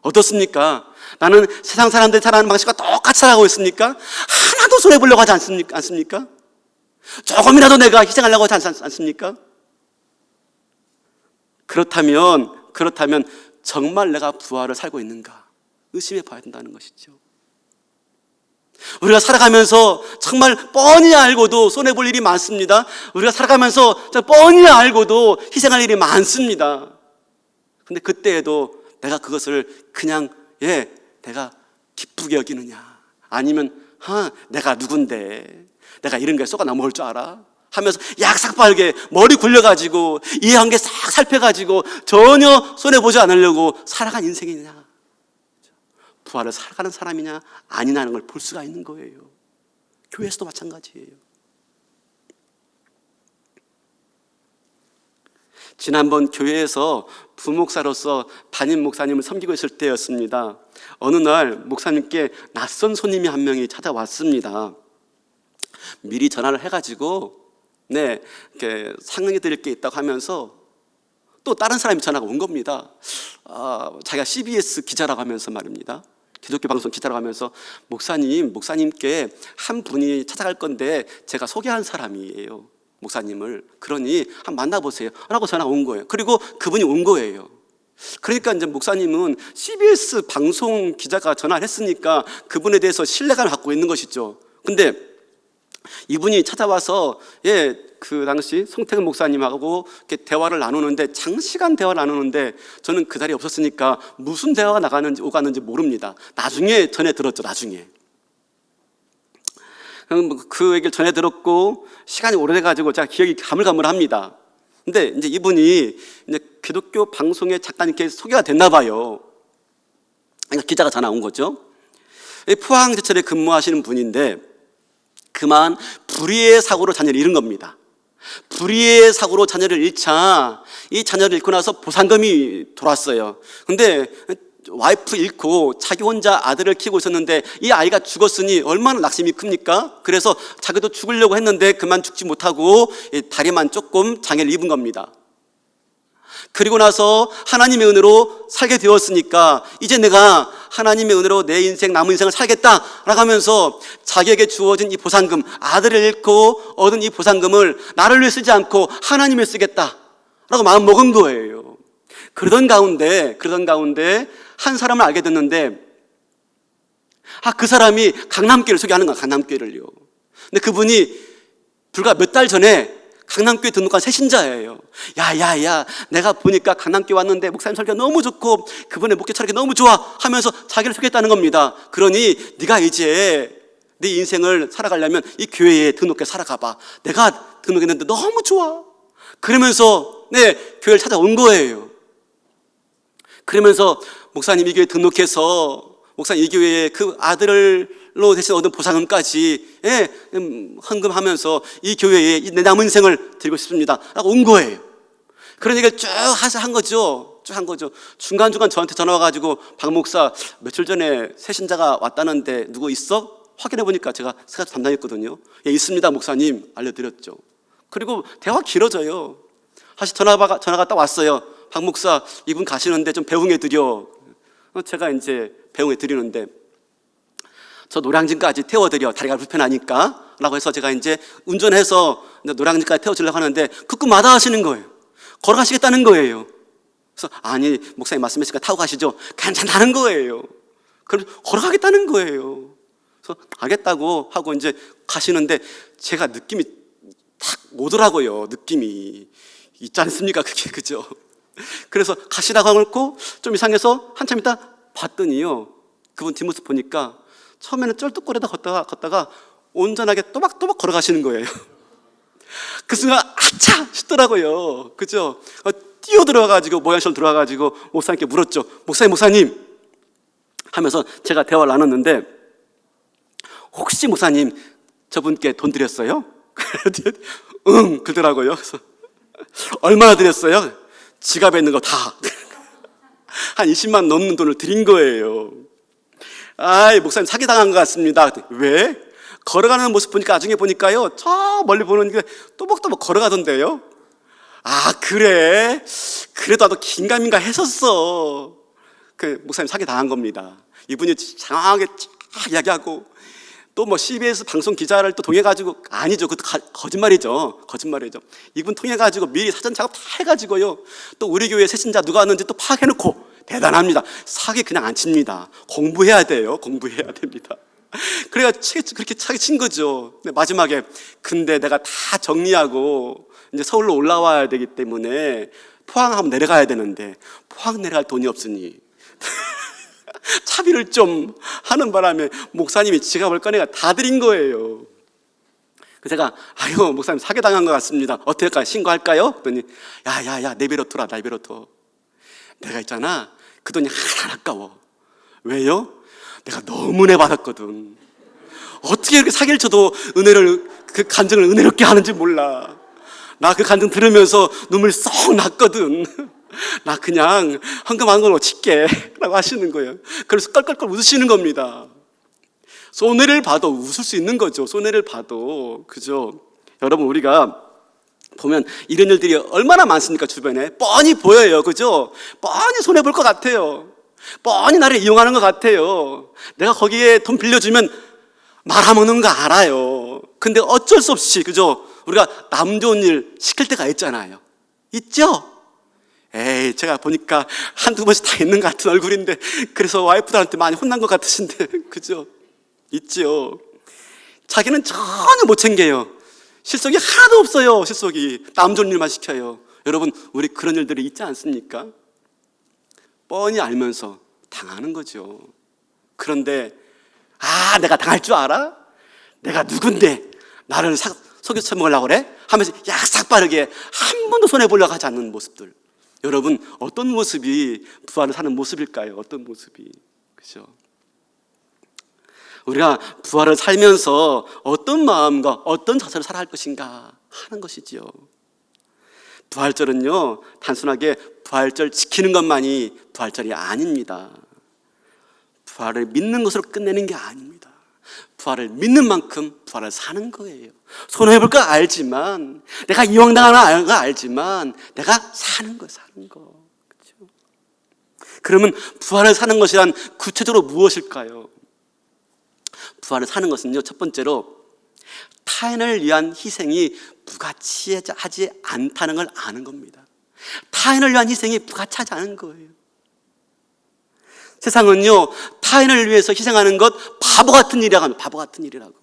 어떻습니까? 나는 세상 사람들이 살아가는 방식과 똑같이 살아가고 있습니까? 하나도 손해보려고 하지 않습니까? 조금이라도 내가 희생하려고 하지 않습니까? 그렇다면 정말 내가 부활을 살고 있는가 의심해 봐야 된다는 것이죠. 우리가 살아가면서 정말 뻔히 알고도 손해볼 일이 많습니다. 우리가 살아가면서 뻔히 알고도 희생할 일이 많습니다. 근데 그때에도 내가 그것을 그냥 내가 기쁘게 여기느냐, 아니면 내가 누군데 내가 이런 거에 쏘가 넘어올 줄 알아? 하면서 약삭빠르게 머리 굴려가지고 이해관계 싹 살펴가지고 전혀 손해보지 않으려고 살아간 인생이냐, 부활을 살아가는 사람이냐 아니냐는 걸 볼 수가 있는 거예요. 교회에서도 마찬가지예요. 지난번 교회에서 부목사로서 담임 목사님을 섬기고 있을 때였습니다. 어느 날 목사님께 낯선 손님이 한 명이 찾아왔습니다. 미리 전화를 해가지고 이렇게 상의해 드릴 게 있다고 하면서 또 다른 사람이 전화가 온 겁니다. 자기가 CBS 기자라고 하면서 말입니다. 기독교 방송 기자라고 하면서 목사님께 한 분이 찾아갈 건데 제가 소개한 사람이에요, 목사님을. 그러니 한번 만나보세요 라고 전화가 온 거예요. 그리고 그분이 온 거예요. 그러니까 이제 목사님은 CBS 방송 기자가 전화를 했으니까 그분에 대해서 신뢰감을 갖고 있는 것이죠. 근데 이분이 찾아와서 그 당시 송태근 목사님하고 이렇게 대화를 나누는데, 장시간 대화를 나누는데 저는 그 자리에 없었으니까 무슨 대화가 오갔는지 모릅니다. 나중에 전해 들었죠. 나중에 그 얘기를 전해 들었고 시간이 오래돼가지고 제가 기억이 가물가물합니다. 근데 이제 이분이 이제 기독교 방송에 작가님께 소개가 됐나 봐요. 그러니까 기자가 전화 온 거죠. 포항제철에 근무하시는 분인데 그만 불의의 사고로 자녀를 잃은 겁니다. 불의의 사고로 자녀를 잃자 이 자녀를 잃고 나서 보상금이 돌았어요. 근데 와이프 잃고 자기 혼자 아들을 키우고 있었는데 이 아이가 죽었으니 얼마나 낙심이 큽니까? 그래서 자기도 죽으려고 했는데 그만 죽지 못하고 다리만 조금 장애를 입은 겁니다. 그리고 나서 하나님의 은혜로 살게 되었으니까 이제 내가 하나님의 은혜로 내 인생 남은 인생을 살겠다라고 하면서 자기에게 주어진 이 보상금, 아들을 잃고 얻은 이 보상금을 나를 위해 쓰지 않고 하나님을 위해 쓰겠다라고 마음 먹은 거예요. 그러던 가운데 한 사람을 알게 됐는데 그 사람이 강남교회를 소개하는 거야. 강남교회를요. 근데 그분이 불과 몇 달 전에 강남교회 등록한 새신자예요. 야야야, 내가 보니까 강남교회 왔는데 목사님 설교가 너무 좋고 그분의 목회 철학이 너무 좋아 하면서 자기를 소개했다는 겁니다. 그러니 네가 이제 네 인생을 살아가려면 이 교회에 등록해 살아가봐. 내가 등록했는데 너무 좋아. 그러면서 교회를 찾아온 거예요. 그러면서 목사님 이 교회에 등록해서 목사님 이 교회에 그 아들로 대신 얻은 보상금까지 헌금하면서 이 교회에 내 남은 인생을 드리고 싶습니다 라고 온 거예요. 그런 얘기를 쭉 한 거죠. 중간중간 저한테 전화 와가지고 박 목사 며칠 전에 새신자가 왔다는데 누구 있어? 확인해 보니까 제가 세가지 담당했거든요. 예, 있습니다 목사님 알려드렸죠. 그리고 대화가 길어져요. 다시 전화가 딱 왔어요. 박 목사 이분 가시는데 좀 배웅해 드려. 제가 이제 배웅해 드리는데 저 노량진까지 태워드려. 다리가 불편하니까 라고 해서 제가 이제 운전해서 노량진까지 태워주려고 하는데 그 꿈 마다하시는 거예요. 걸어가시겠다는 거예요. 그래서 아니 목사님 말씀하시니까 타고 가시죠. 괜찮다는 거예요. 그럼 걸어가겠다는 거예요. 그래서 가겠다고 하고 이제 가시는데 제가 느낌이 탁 오더라고요. 느낌이 있지 않습니까? 그게 그죠? 그래서 가시라고 하고 좀 이상해서 한참 있다 봤더니요, 그분 뒷모습 보니까 처음에는 쩔뚝거리다 걷다가 온전하게 또박또박 걸어가시는 거예요. 그 순간 아차 싶더라고요. 그죠? 뛰어 들어가가지고 모양실로 들어가가지고 목사님께 물었죠. 목사님 하면서 제가 대화를 나눴는데 혹시 목사님 저분께 돈 드렸어요? 응 그러더라고요. 그래서 얼마나 드렸어요? 지갑에 있는 거 다 한 20만 넘는 돈을 드린 거예요. 아이 목사님 사기당한 것 같습니다. 왜? 걸어가는 모습 보니까 나중에 보니까요 저 멀리 보는 게 또박또박 걸어가던데요. 아 그래? 그래도 나도 긴가민가 했었어. 그 목사님 사기당한 겁니다. 이분이 장황하게 쫙 이야기하고 또 뭐 CBS 방송 기자를 또 통해가지고 아니죠. 그것도 거짓말이죠. 이분 통해가지고 미리 사전 작업 다 해가지고요. 또 우리 교회 새신자 누가 왔는지 또 파악해놓고 대단합니다. 사기 그냥 안 칩니다. 공부해야 돼요. 공부해야 됩니다. 그래가 그렇게 차게 친 거죠. 근데 마지막에 근데 내가 다 정리하고 이제 서울로 올라와야 되기 때문에 포항 한번 내려가야 되는데 포항 내려갈 돈이 없으니 차비를 좀 하는 바람에 목사님이 지갑을 꺼내가 다 드린 거예요. 제가 아유 목사님 사기당한 것 같습니다. 어떻게 할까요? 신고할까요? 그랬더니 야야야 내비로토라 내비로토. 내가 있잖아 그 돈이 하나 아까워. 왜요? 내가 너무 은혜 받았거든. 어떻게 이렇게 사기를 쳐도 은혜를 그 간증을 은혜롭게 하는지 몰라. 나 그 간증 들으면서 눈물 쏙 났거든. 나 그냥 헌금한 걸로 칠게 라고 하시는 거예요. 그래서 껄껄껄 웃으시는 겁니다. 손해를 봐도 웃을 수 있는 거죠. 손해를 봐도. 그죠? 여러분 우리가 보면 이런 일들이 얼마나 많습니까? 주변에 뻔히 보여요. 그죠? 뻔히 손해볼 것 같아요. 뻔히 나를 이용하는 것 같아요. 내가 거기에 돈 빌려주면 말아먹는 거 알아요. 근데 어쩔 수 없이 그죠? 우리가 남 좋은 일 시킬 때가 있잖아요. 있죠? 에이 제가 보니까 한두 번씩 다 있는 것 같은 얼굴인데 그래서 와이프들한테 많이 혼난 것 같으신데 그죠? 있죠. 자기는 전혀 못 챙겨요. 실속이 하나도 없어요. 실속이 남 좋은 일만 시켜요. 여러분 우리 그런 일들이 있지 않습니까? 뻔히 알면서 당하는 거죠. 그런데 내가 당할 줄 알아? 내가 누군데 나를 속여서 처먹으려고 그래? 하면서 약삭 빠르게 한 번도 손해보려고 하지 않는 모습들. 여러분 어떤 모습이 부활을 사는 모습일까요? 어떤 모습이? 그죠? 우리가 부활을 살면서 어떤 마음과 어떤 자세로 살아갈 것인가 하는 것이지요. 부활절은요, 단순하게 부활절 지키는 것만이 부활절이 아닙니다. 부활을 믿는 것으로 끝내는 게 아닙니다. 부활을 믿는 만큼 부활을 사는 거예요. 손해볼까 알지만, 내가 이왕당하는 거 알지만, 내가 사는 거, 사는 거. 그렇죠? 그러면 부활을 사는 것이란 구체적으로 무엇일까요? 부활을 사는 것은요, 첫 번째로 타인을 위한 희생이 부가치하지 않다는 걸 아는 겁니다. 타인을 위한 희생이 부가치하지 않은 거예요. 세상은요, 타인을 위해서 희생하는 것 바보 같은 일이라고 합니다. 바보 같은 일이라고.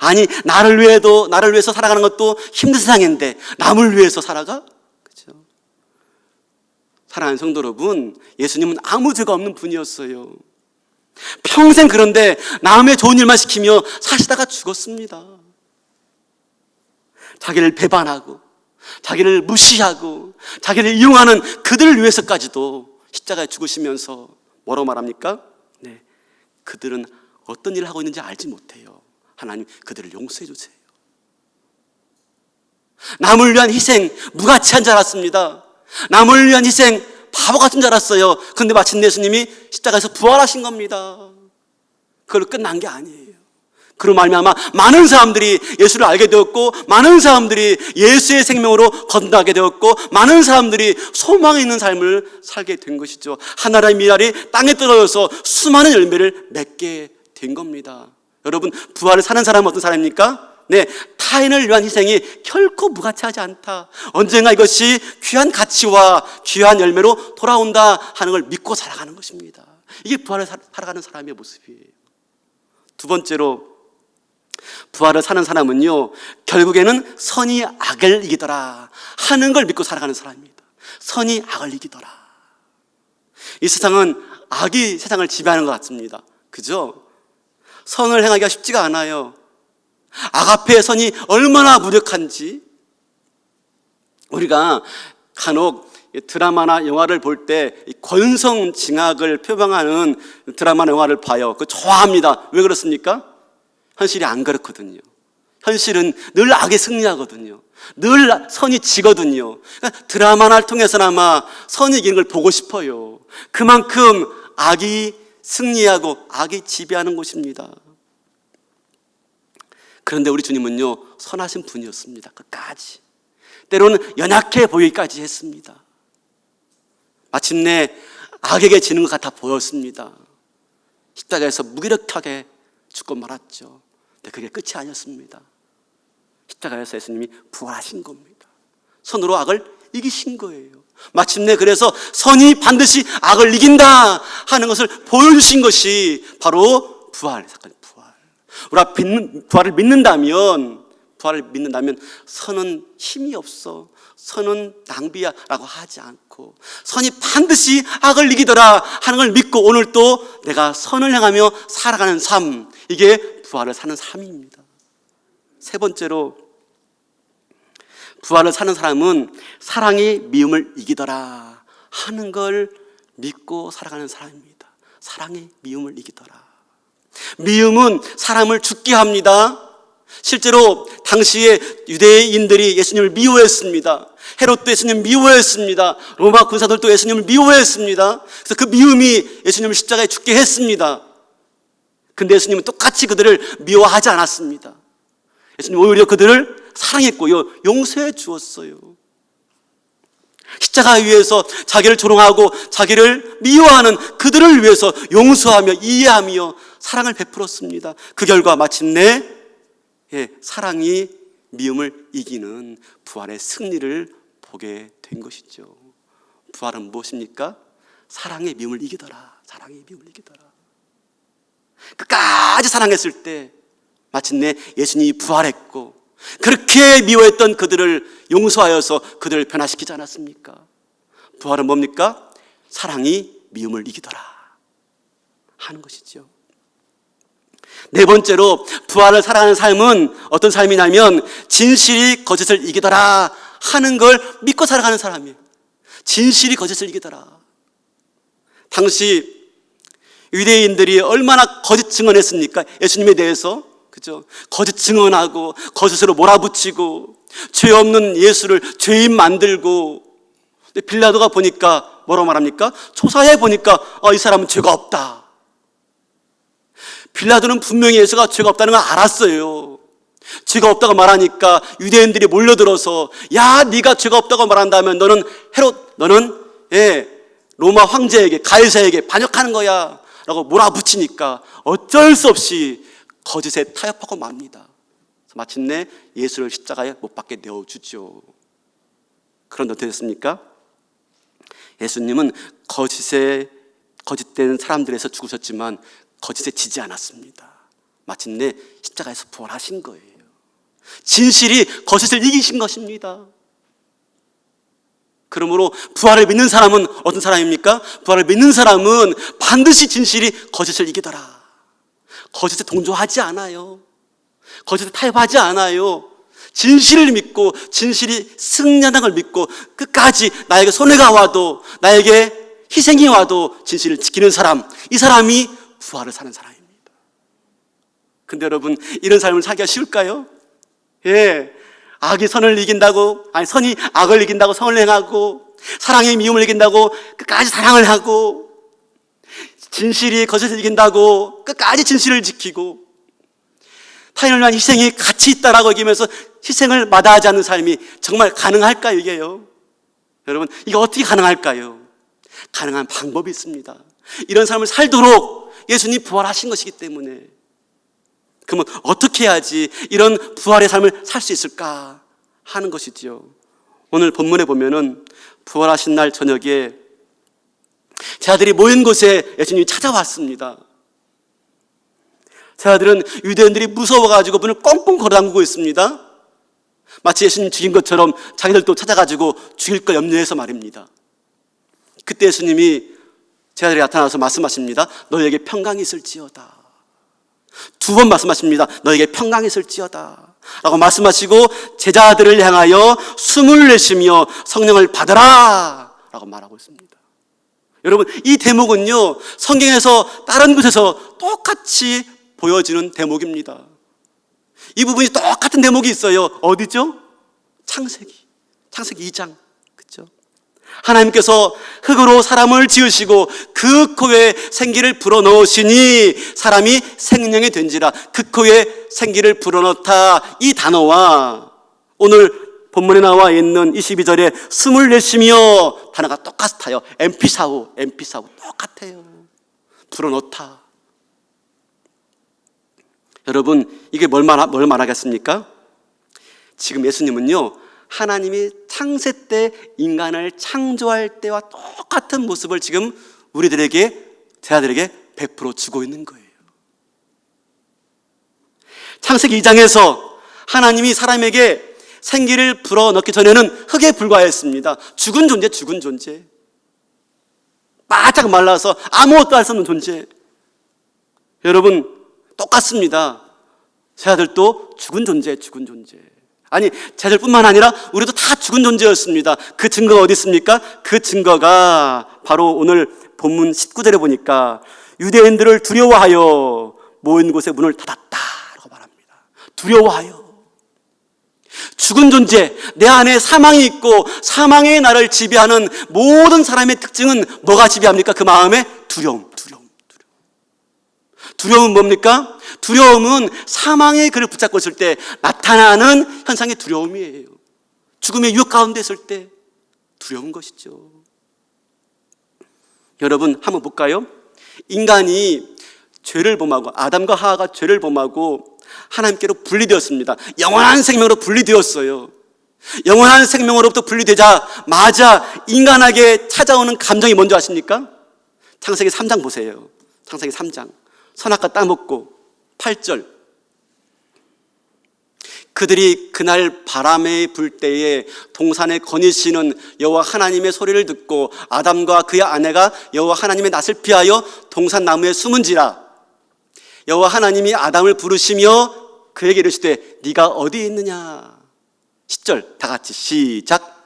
아니, 나를 위해서 살아가는 것도 힘든 세상인데 남을 위해서 살아가? 그렇죠? 사랑하는 성도 여러분, 예수님은 아무 죄가 없는 분이었어요. 평생 그런데 남의 좋은 일만 시키며 사시다가 죽었습니다. 자기를 배반하고 자기를 무시하고 자기를 이용하는 그들을 위해서까지도 십자가에 죽으시면서 뭐라고 말합니까? 네, 그들은 어떤 일을 하고 있는지 알지 못해요. 하나님 그들을 용서해 주세요. 남을 위한 희생 무가치한 줄 알았습니다. 남을 위한 희생 바보 같은 줄 알았어요. 그런데 마침내 예수님이 십자가에서 부활하신 겁니다. 그걸로 끝난 게 아니에요. 그로 말미암아 많은 사람들이 예수를 알게 되었고, 많은 사람들이 예수의 생명으로 건너게 되었고, 많은 사람들이 소망이 있는 삶을 살게 된 것이죠. 하나라의 미랄이 땅에 떨어져서 수많은 열매를 맺게 된 겁니다. 여러분, 부활을 사는 사람은 어떤 사람입니까? 네, 타인을 위한 희생이 결코 무가치하지 않다. 언젠가 이것이 귀한 가치와 귀한 열매로 돌아온다 하는 걸 믿고 살아가는 것입니다. 이게 부활을 살아가는 사람의 모습이에요. 두 번째로, 부활을 사는 사람은요, 결국에는 선이 악을 이기더라 하는 걸 믿고 살아가는 사람입니다. 선이 악을 이기더라. 이 세상은 악이 세상을 지배하는 것 같습니다. 그죠? 선을 행하기가 쉽지가 않아요. 악 앞에 선이 얼마나 무력한지. 우리가 간혹 드라마나 영화를 볼 때 권성징악을 표방하는 드라마나 영화를 봐요. 그거 좋아합니다. 왜 그렇습니까? 현실이 안 그렇거든요. 현실은 늘 악이 승리하거든요. 늘 선이 지거든요. 그러니까 드라마를 통해서나마 선이 이기는 걸 보고 싶어요. 그만큼 악이 승리하고 악이 지배하는 곳입니다. 그런데 우리 주님은요, 선하신 분이었습니다. 끝까지. 때로는 연약해 보이기까지 했습니다. 마침내 악에게 지는 것 같아 보였습니다. 십자가에서 무기력하게 죽고 말았죠. 근데 그게 끝이 아니었습니다. 십자가에서 예수님이 부활하신 겁니다. 선으로 악을 이기신 거예요. 마침내 그래서 선이 반드시 악을 이긴다 하는 것을 보여주신 것이 바로 부활 사건. 우리가 부활을 믿는다면 선은 힘이 없어, 선은 낭비야라고 하지 않고, 선이 반드시 악을 이기더라 하는 걸 믿고 오늘 또 내가 선을 향하며 살아가는 삶, 이게 부활을 사는 삶입니다. 세 번째로, 부활을 사는 사람은 사랑이 미움을 이기더라 하는 걸 믿고 살아가는 사람입니다. 사랑이 미움을 이기더라. 미움은 사람을 죽게 합니다. 실제로 당시에 유대인들이 예수님을 미워했습니다. 헤롯도 예수님을 미워했습니다. 로마 군사들도 예수님을 미워했습니다. 그래서 그 미움이 예수님을 십자가에 죽게 했습니다. 근데 예수님은 똑같이 그들을 미워하지 않았습니다. 예수님 오히려 그들을 사랑했고요, 용서해 주었어요. 십자가 위에서 자기를 조롱하고 자기를 미워하는 그들을 위해서 용서하며 이해하며 사랑을 베풀었습니다. 그 결과 마침내 사랑이 미움을 이기는 부활의 승리를 보게 된 것이죠. 부활은 무엇입니까? 사랑의 미움을 이기더라. 사랑의 미움을 이기더라. 끝까지 사랑했을 때 마침내 예수님이 부활했고, 그렇게 미워했던 그들을 용서하여서 그들을 변화시키지 않았습니까? 부활은 뭡니까? 사랑이 미움을 이기더라 하는 것이죠. 네 번째로, 부활을 살아가는 삶은 어떤 삶이냐면 진실이 거짓을 이기더라 하는 걸 믿고 살아가는 사람이에요. 진실이 거짓을 이기더라. 당시 유대인들이 얼마나 거짓 증언했습니까? 예수님에 대해서. 그죠? 거짓 증언하고 거짓으로 몰아붙이고 죄 없는 예수를 죄인 만들고. 근데 빌라도가 보니까 뭐라고 말합니까? 조사해 보니까 이 사람은 죄가 없다. 빌라도는 분명히 예수가 죄가 없다는 걸 알았어요. 죄가 없다고 말하니까 유대인들이 몰려들어서 야, 네가 죄가 없다고 말한다면 너는 너는 로마 황제에게, 가이사에게 반역하는 거야 라고 몰아붙이니까 어쩔 수 없이 거짓에 타협하고 맙니다. 마침내 예수를 십자가에 못 박게 내어주죠. 그런데 어떻게 됐습니까? 예수님은 거짓된 사람들에서 죽으셨지만 거짓에 지지 않았습니다. 마침내 십자가에서 부활하신 거예요. 진실이 거짓을 이기신 것입니다. 그러므로 부활을 믿는 사람은 어떤 사람입니까? 부활을 믿는 사람은 반드시 진실이 거짓을 이기더라. 거짓에 동조하지 않아요. 거짓에 타협하지 않아요. 진실을 믿고 진실이 승리한다는 걸 믿고 끝까지 나에게 손해가 와도 나에게 희생이 와도 진실을 지키는 사람, 이 사람이 부활을 사는 사람입니다. 근데 여러분, 이런 삶을 살기가 쉬울까요? 악이 선을 이긴다고, 선이 악을 이긴다고 선을 행하고, 사랑이 미움을 이긴다고 끝까지 사랑을 하고, 진실이 거짓을 이긴다고 끝까지 진실을 지키고, 타인을 위한 희생이 가치 있다라고 여기면서 희생을 마다하지 않는 삶이 정말 가능할까요, 이게요? 여러분, 이게 어떻게 가능할까요? 가능한 방법이 있습니다. 이런 삶을 살도록 예수님이 부활하신 것이기 때문에. 그러면 어떻게 해야지 이런 부활의 삶을 살 수 있을까 하는 것이지요. 오늘 본문에 보면은 부활하신 날 저녁에 제자들이 모인 곳에 예수님이 찾아왔습니다. 제자들은 유대인들이 무서워가지고 문을 꽁꽁 걸어담그고 있습니다. 마치 예수님 죽인 것처럼 자기들도 찾아가지고 죽일 걸 염려해서 말입니다. 그때 예수님이 제자들이 나타나서 말씀하십니다. 너에게 평강이 있을지어다. 두 번 말씀하십니다. 너에게 평강이 있을지어다 라고 말씀하시고 제자들을 향하여 숨을 내쉬며 성령을 받으라 라고 말하고 있습니다. 여러분, 이 대목은요, 성경에서 다른 곳에서 똑같이 보여지는 대목입니다. 이 부분이 똑같은 대목이 있어요. 어디죠? 창세기 2장. 그렇죠? 하나님께서 흙으로 사람을 지으시고 그 코에 생기를 불어넣으시니 사람이 생명이 된지라. 그 코에 생기를 불어넣다, 이 단어와 오늘 본문에 나와 있는 22절에 숨을 내쉬며 단어가 똑같아요. 엠피사우 똑같아요. 불어넣다. 여러분, 이게 뭘 말하겠습니까? 지금 예수님은요, 하나님이 창세 때 인간을 창조할 때와 똑같은 모습을 지금 제자들에게 베풀어 주고 있는 거예요. 창세기 2장에서 하나님이 사람에게 생기를 불어넣기 전에는 흙에 불과했습니다. 죽은 존재. 바짝 말라서 아무것도 할 수 없는 존재. 여러분, 똑같습니다. 제자들도 죽은 존재. 아니, 제자들뿐만 아니라 우리도 다 죽은 존재였습니다. 그 증거가 어디 있습니까? 그 증거가 바로 오늘 본문 19절에 보니까 유대인들을 두려워하여 모인 곳에 문을 닫았다라고 말합니다. 두려워하여. 죽은 존재, 내 안에 사망이 있고 사망의 나를 지배하는 모든 사람의 특징은 뭐가 지배합니까? 그 마음에 두려움. 두려움은 뭡니까? 두려움은 사망의 그를 붙잡고 있을 때 나타나는 현상의 두려움이에요. 죽음의 유혹 가운데 있을 때 두려운 것이죠. 여러분, 한번 볼까요? 인간이 죄를 범하고, 아담과 하와가 죄를 범하고 하나님께로 분리되었습니다. 영원한 생명으로 분리되었어요. 영원한 생명으로부터 분리되자마자 인간에게 찾아오는 감정이 뭔지 아십니까? 창세기 3장 보세요. 창세기 3장. 선악과 따먹고 8절. 그들이 그날 바람에 불 때에 동산에 거니시는 여호와 하나님의 소리를 듣고 아담과 그의 아내가 여호와 하나님의 낯을 피하여 동산 나무에 숨은지라. 여호와 하나님이 아담을 부르시며 그에게 이르시되 네가 어디 있느냐. 10절 다 같이 시작.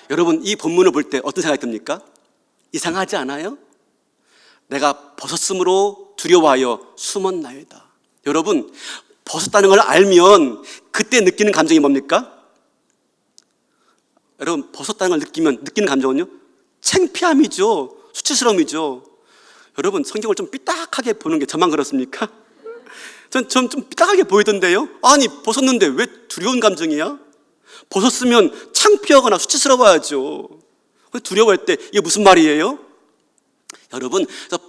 여러분, 이 본문을 볼 때 어떤 생각이 듭니까? 이상하지 않아요? 내가 벗었으므로 두려워하여 숨었나이다. 여러분, 벗었다는 걸 알면 그때 느끼는 감정이 뭡니까? 여러분, 벗었다는 걸 느끼는 감정은요? 창피함이죠. 수치스러움이죠. 여러분, 성경을 좀 삐딱하게 보는 게 저만 그렇습니까? 전 좀 삐딱하게 보이던데요? 아니, 벗었는데 왜 두려운 감정이야? 벗었으면 창피하거나 수치스러워야죠. 두려워할 때 이게 무슨 말이에요? 여러분,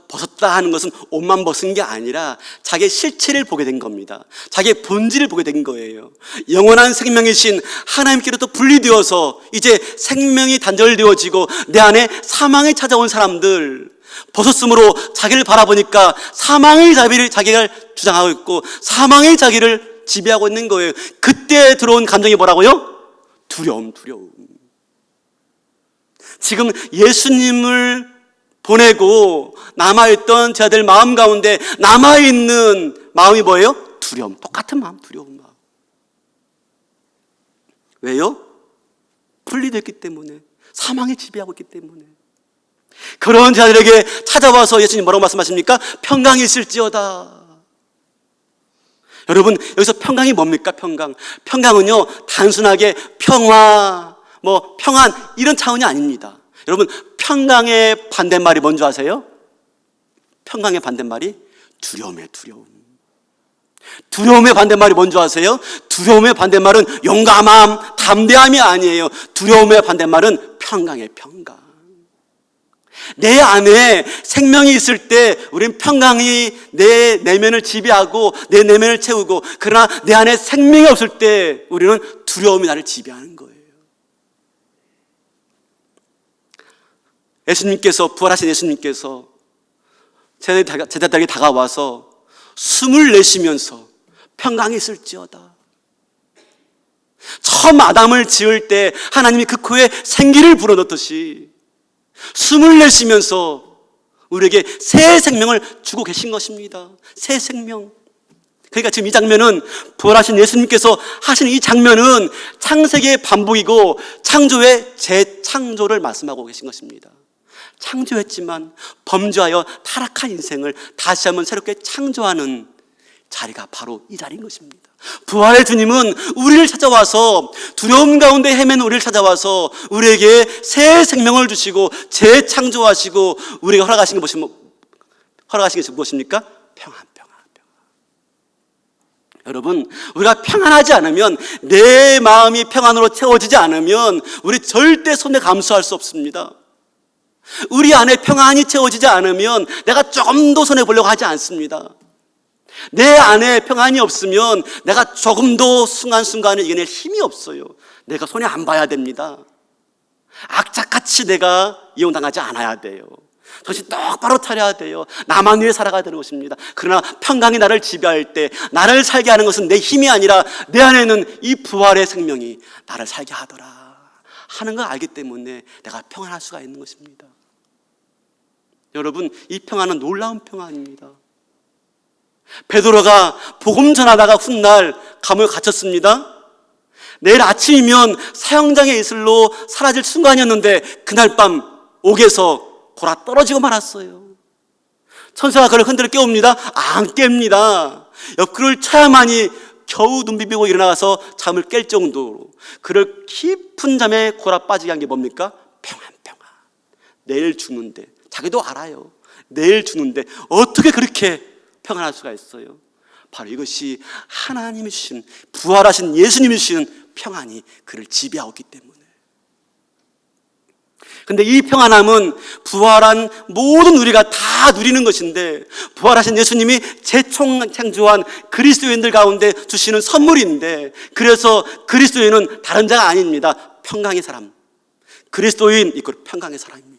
벗었다 하는 것은 옷만 벗은 게 아니라 자기의 실체를 보게 된 겁니다. 자기의 본질을 보게 된 거예요. 영원한 생명이신 하나님께로부터 분리되어서 이제 생명이 단절되어지고 내 안에 사망이 찾아온 사람들, 벗었으므로 자기를 바라보니까 사망의 자기가 주장하고 있고 사망의 자기를 지배하고 있는 거예요. 그때 들어온 감정이 뭐라고요? 두려움. 지금 예수님을 보내고 남아있던 자들 마음 가운데 남아있는 마음이 뭐예요? 두려움. 똑같은 마음, 두려운 마음. 왜요? 분리됐기 때문에, 사망이 지배하고 있기 때문에. 그런 자들에게 찾아와서 예수님 뭐라고 말씀하십니까? 평강이 있을지어다. 여러분, 여기서 평강이 뭡니까? 평강은요, 단순하게 평화, 평안 이런 차원이 아닙니다. 여러분, 평강의 반대말이 뭔지 아세요? 평강의 반대말이 두려움이에요. 두려움의 반대말이 뭔지 아세요? 두려움의 반대말은 용감함, 담대함이 아니에요. 두려움의 반대말은 평강이에요. 평강. 내 안에 생명이 있을 때 우리는 평강이 내 내면을 지배하고 내 내면을 채우고, 그러나 내 안에 생명이 없을 때 우리는 두려움이 나를 지배하는 거예요. 부활하신 예수님께서 제자들에게 다가와서 숨을 내쉬면서 평강이 있을지어다. 처음 아담을 지을 때 하나님이 그 코에 생기를 불어넣듯이 숨을 내쉬면서 우리에게 새 생명을 주고 계신 것입니다. 새 생명. 그러니까 지금 이 장면은, 부활하신 예수님께서 하시는 이 장면은 창세기의 반복이고 창조의 재창조를 말씀하고 계신 것입니다. 창조했지만 범죄하여 타락한 인생을 다시 한번 새롭게 창조하는 자리가 바로 이 자리인 것입니다. 부활의 주님은 우리를 찾아와서, 두려움 가운데 헤매는 우리를 찾아와서 우리에게 새 생명을 주시고 재창조하시고 우리에게 허락하신 게 무엇입니까? 평안. 여러분, 우리가 평안하지 않으면, 내 마음이 평안으로 채워지지 않으면 우리 절대 손에 감수할 수 없습니다. 우리 안에 평안이 채워지지 않으면 내가 조금 더 손해보려고 하지 않습니다. 내 안에 평안이 없으면 내가 조금도 순간순간을 이겨낼 힘이 없어요. 내가 손해 안 봐야 됩니다. 악착같이 내가 이용당하지 않아야 돼요. 정신 똑바로 차려야 돼요. 나만 위해 살아가야 되는 것입니다. 그러나 평강이 나를 지배할 때, 나를 살게 하는 것은 내 힘이 아니라 내 안에는 이 부활의 생명이 나를 살게 하더라 하는 걸 알기 때문에 내가 평안할 수가 있는 것입니다. 여러분, 이 평안은 놀라운 평안입니다. 베드로가 복음 전하다가 훗날 감옥에 갇혔습니다. 내일 아침이면 사형장의 이슬로 사라질 순간이었는데 그날 밤 옥에서 골아 떨어지고 말았어요. 천사가 그를 흔들어 깨웁니다. 안 깹니다. 옆구리를 쳐야만이 겨우 눈 비비고 일어나서 잠을 깰 정도로 그를 깊은 잠에 골아 빠지게 한 게 뭡니까? 평안. 내일 죽는데, 자기도 알아요. 내일 죽는데 어떻게 그렇게 평안할 수가 있어요? 바로 이것이 하나님이 주신, 부활하신 예수님이 주신 평안이 그를 지배하고 있기 때문에. 근데 이 평안함은 부활한 모든 우리가 다 누리는 것인데, 부활하신 예수님이 재창조한 그리스도인들 가운데 주시는 선물인데, 그래서 그리스도인은 다른 자가 아닙니다. 평강의 사람. 그리스도인 이꼴 평강의 사람입니다.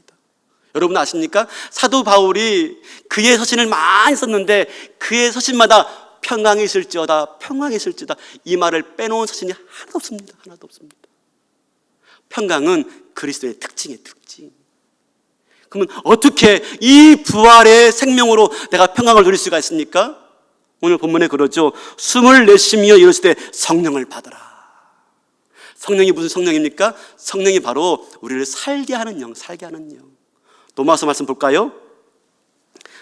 여러분 아십니까? 사도 바울이 그의 서신을 많이 썼는데 그의 서신마다 평강이 있을지어다, 평강이 있을지어다, 이 말을 빼놓은 서신이 하나도 없습니다. 평강은 그리스도의 특징이에요, 특징. 그러면 어떻게 이 부활의 생명으로 내가 평강을 누릴 수가 있습니까? 오늘 본문에 그러죠. 숨을 내쉬며 이랬을 때 성령을 받아라. 성령이 무슨 성령입니까? 성령이 바로 우리를 살게 하는 영, 살게 하는 영. 로마서 말씀 볼까요?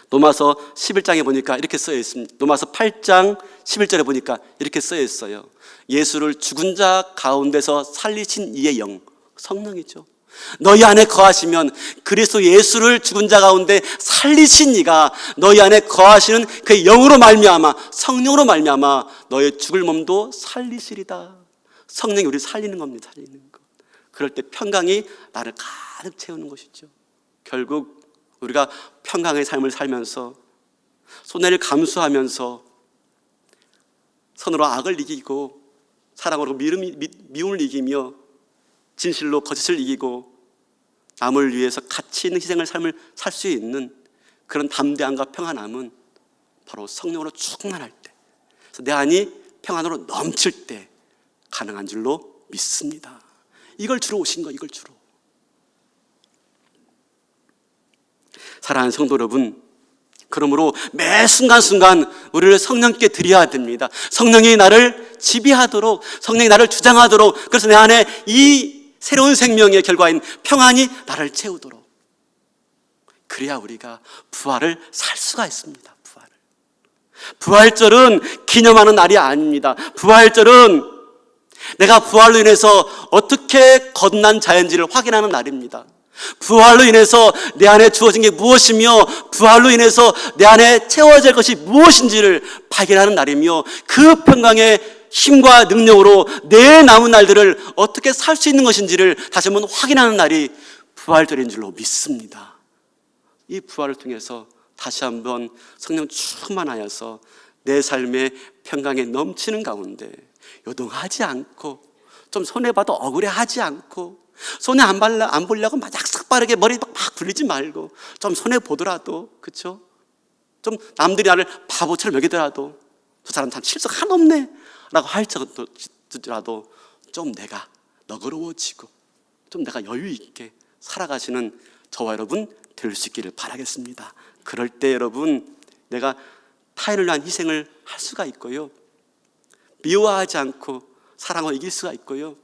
로마서 11장에 보니까 이렇게 쓰여 있습니다. 로마서 8장 11절에 보니까 이렇게 쓰여 있어요. 예수를 죽은 자 가운데서 살리신 이의 영, 성령이죠. 너희 안에 거하시면 그리스도 예수를 죽은 자 가운데 살리신 이가 너희 안에 거하시는 그 영으로 말미암아, 성령으로 말미암아 너의 죽을 몸도 살리시리다. 성령이 우리를 살리는 겁니다. 살리는 것. 그럴 때 평강이 나를 가득 채우는 것이죠. 결국 우리가 평강의 삶을 살면서 손해를 감수하면서 선으로 악을 이기고 사랑으로 미움을 이기며 진실로 거짓을 이기고 남을 위해서 가치 있는 희생을 삶을 살 수 있는 그런 담대함과 평안함은 바로 성령으로 충만할 때, 그래서 내 안이 평안으로 넘칠 때 가능한 줄로 믿습니다. 이걸 주로 오신 거, 이걸 주로. 사랑하는 성도 여러분, 그러므로 매 순간순간 우리를 성령께 드려야 됩니다. 성령이 나를 지배하도록, 성령이 나를 주장하도록, 그래서 내 안에 이 새로운 생명의 결과인 평안이 나를 채우도록. 그래야 우리가 부활을 살 수가 있습니다. 부활절은 기념하는 날이 아닙니다. 부활절은 내가 부활로 인해서 어떻게 거듭난 자연지를 확인하는 날입니다. 부활로 인해서 내 안에 주어진 게 무엇이며 부활로 인해서 내 안에 채워질 것이 무엇인지를 발견하는 날이며 그 평강의 힘과 능력으로 내 남은 날들을 어떻게 살 수 있는 것인지를 다시 한번 확인하는 날이 부활절인 줄로 믿습니다. 이 부활을 통해서 다시 한번 성령 충만하여서 내 삶의 평강에 넘치는 가운데 요동하지 않고, 좀 손해봐도 억울해하지 않고, 손해 안 보려고 막 약삭 빠르게 머리 막 굴리지 말고, 좀 손해보더라도, 그렇죠? 좀 남들이 나를 바보처럼 여기더라도 저 사람 참 실속 하나 없네 라고 할지라도 좀 내가 너그러워지고 좀 내가 여유 있게 살아가시는 저와 여러분 될 수 있기를 바라겠습니다. 그럴 때 여러분, 내가 타인을 위한 희생을 할 수가 있고요, 미워하지 않고 사랑으로 이길 수가 있고요,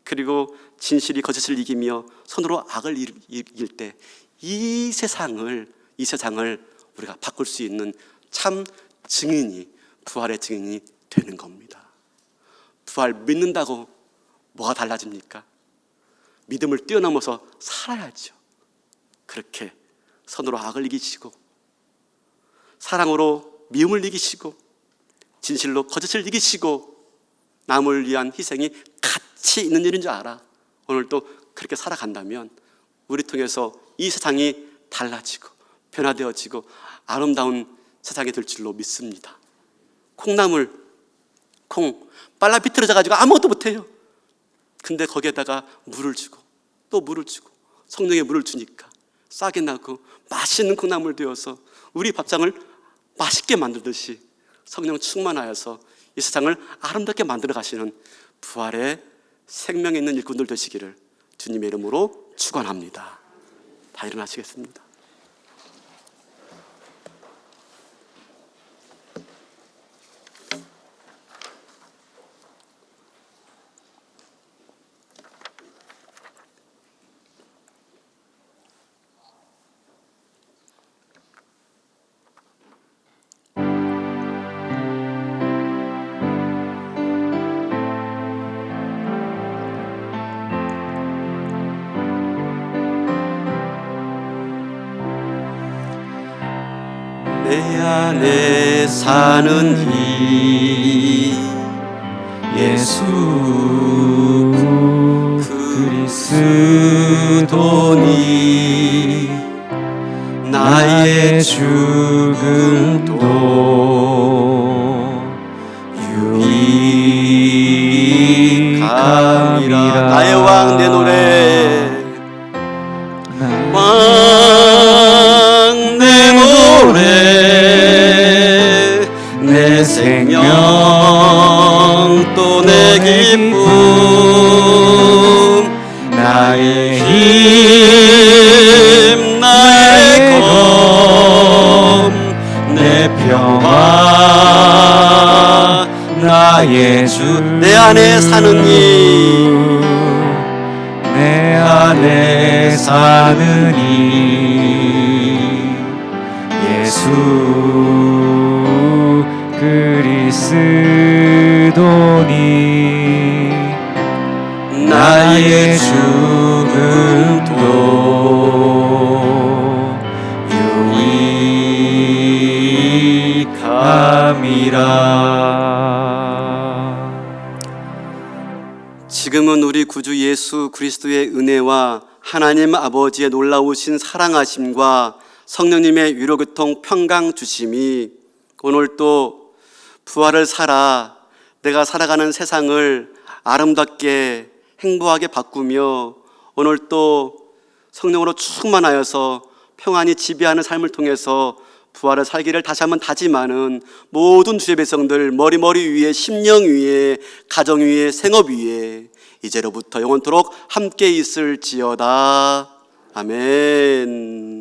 그리고 진실이 거짓을 이기며 손으로 악을 이길 때 이 세상을 우리가 바꿀 수 있는 참 증인이, 부활의 증인이 되는 겁니다. 부활 믿는다고 뭐가 달라집니까? 믿음을 뛰어넘어서 살아야죠. 그렇게 선으로 악을 이기시고 사랑으로 미움을 이기시고 진실로 거짓을 이기시고 남을 위한 희생이 가치 있는 일인 줄 알아. 오늘도 그렇게 살아간다면 우리 통해서 이 세상이 달라지고 변화되어지고 아름다운 세상이 될 줄로 믿습니다. 콩 빨라 비틀어져가지고 아무것도 못해요. 근데 거기에다가 물을 주고 또 물을 주고 성령의 물을 주니까 싹이 나고 맛있는 콩나물 되어서 우리 밥상을 맛있게 만들듯이 성령 충만하여서 이 세상을 아름답게 만들어 가시는 부활의 생명 있는 일꾼들 되시기를 주님의 이름으로 축원합니다. 다 일어나시겠습니다. 내 안에 사는 이 예수 그리스도니 나의 죽음도 유익함이라. 나의 왕 내 노래, 왕 내 노래, 내 생명 또 내 기쁨, 나의 힘 나의 검, 내 평화 나의 주. 내 안에 사는 이 안에 사느니 예수 그리스도니 나의 죽음도 유익함이라. 지금은 우리 구주 예수 그리스도의 은혜와 하나님 아버지의 놀라우신 사랑하심과 성령님의 위로교통 평강 주심이 오늘 또 부활을 살아 내가 살아가는 세상을 아름답게 행복하게 바꾸며 오늘 또 성령으로 충만하여서 평안히 지배하는 삶을 통해서 부활을 살기를 다시 한번 다짐하는 모든 주의 백성들 머리 위에 심령 위에 가정 위에 생업 위에 이제로부터 영원토록 함께 있을지어다. 아멘.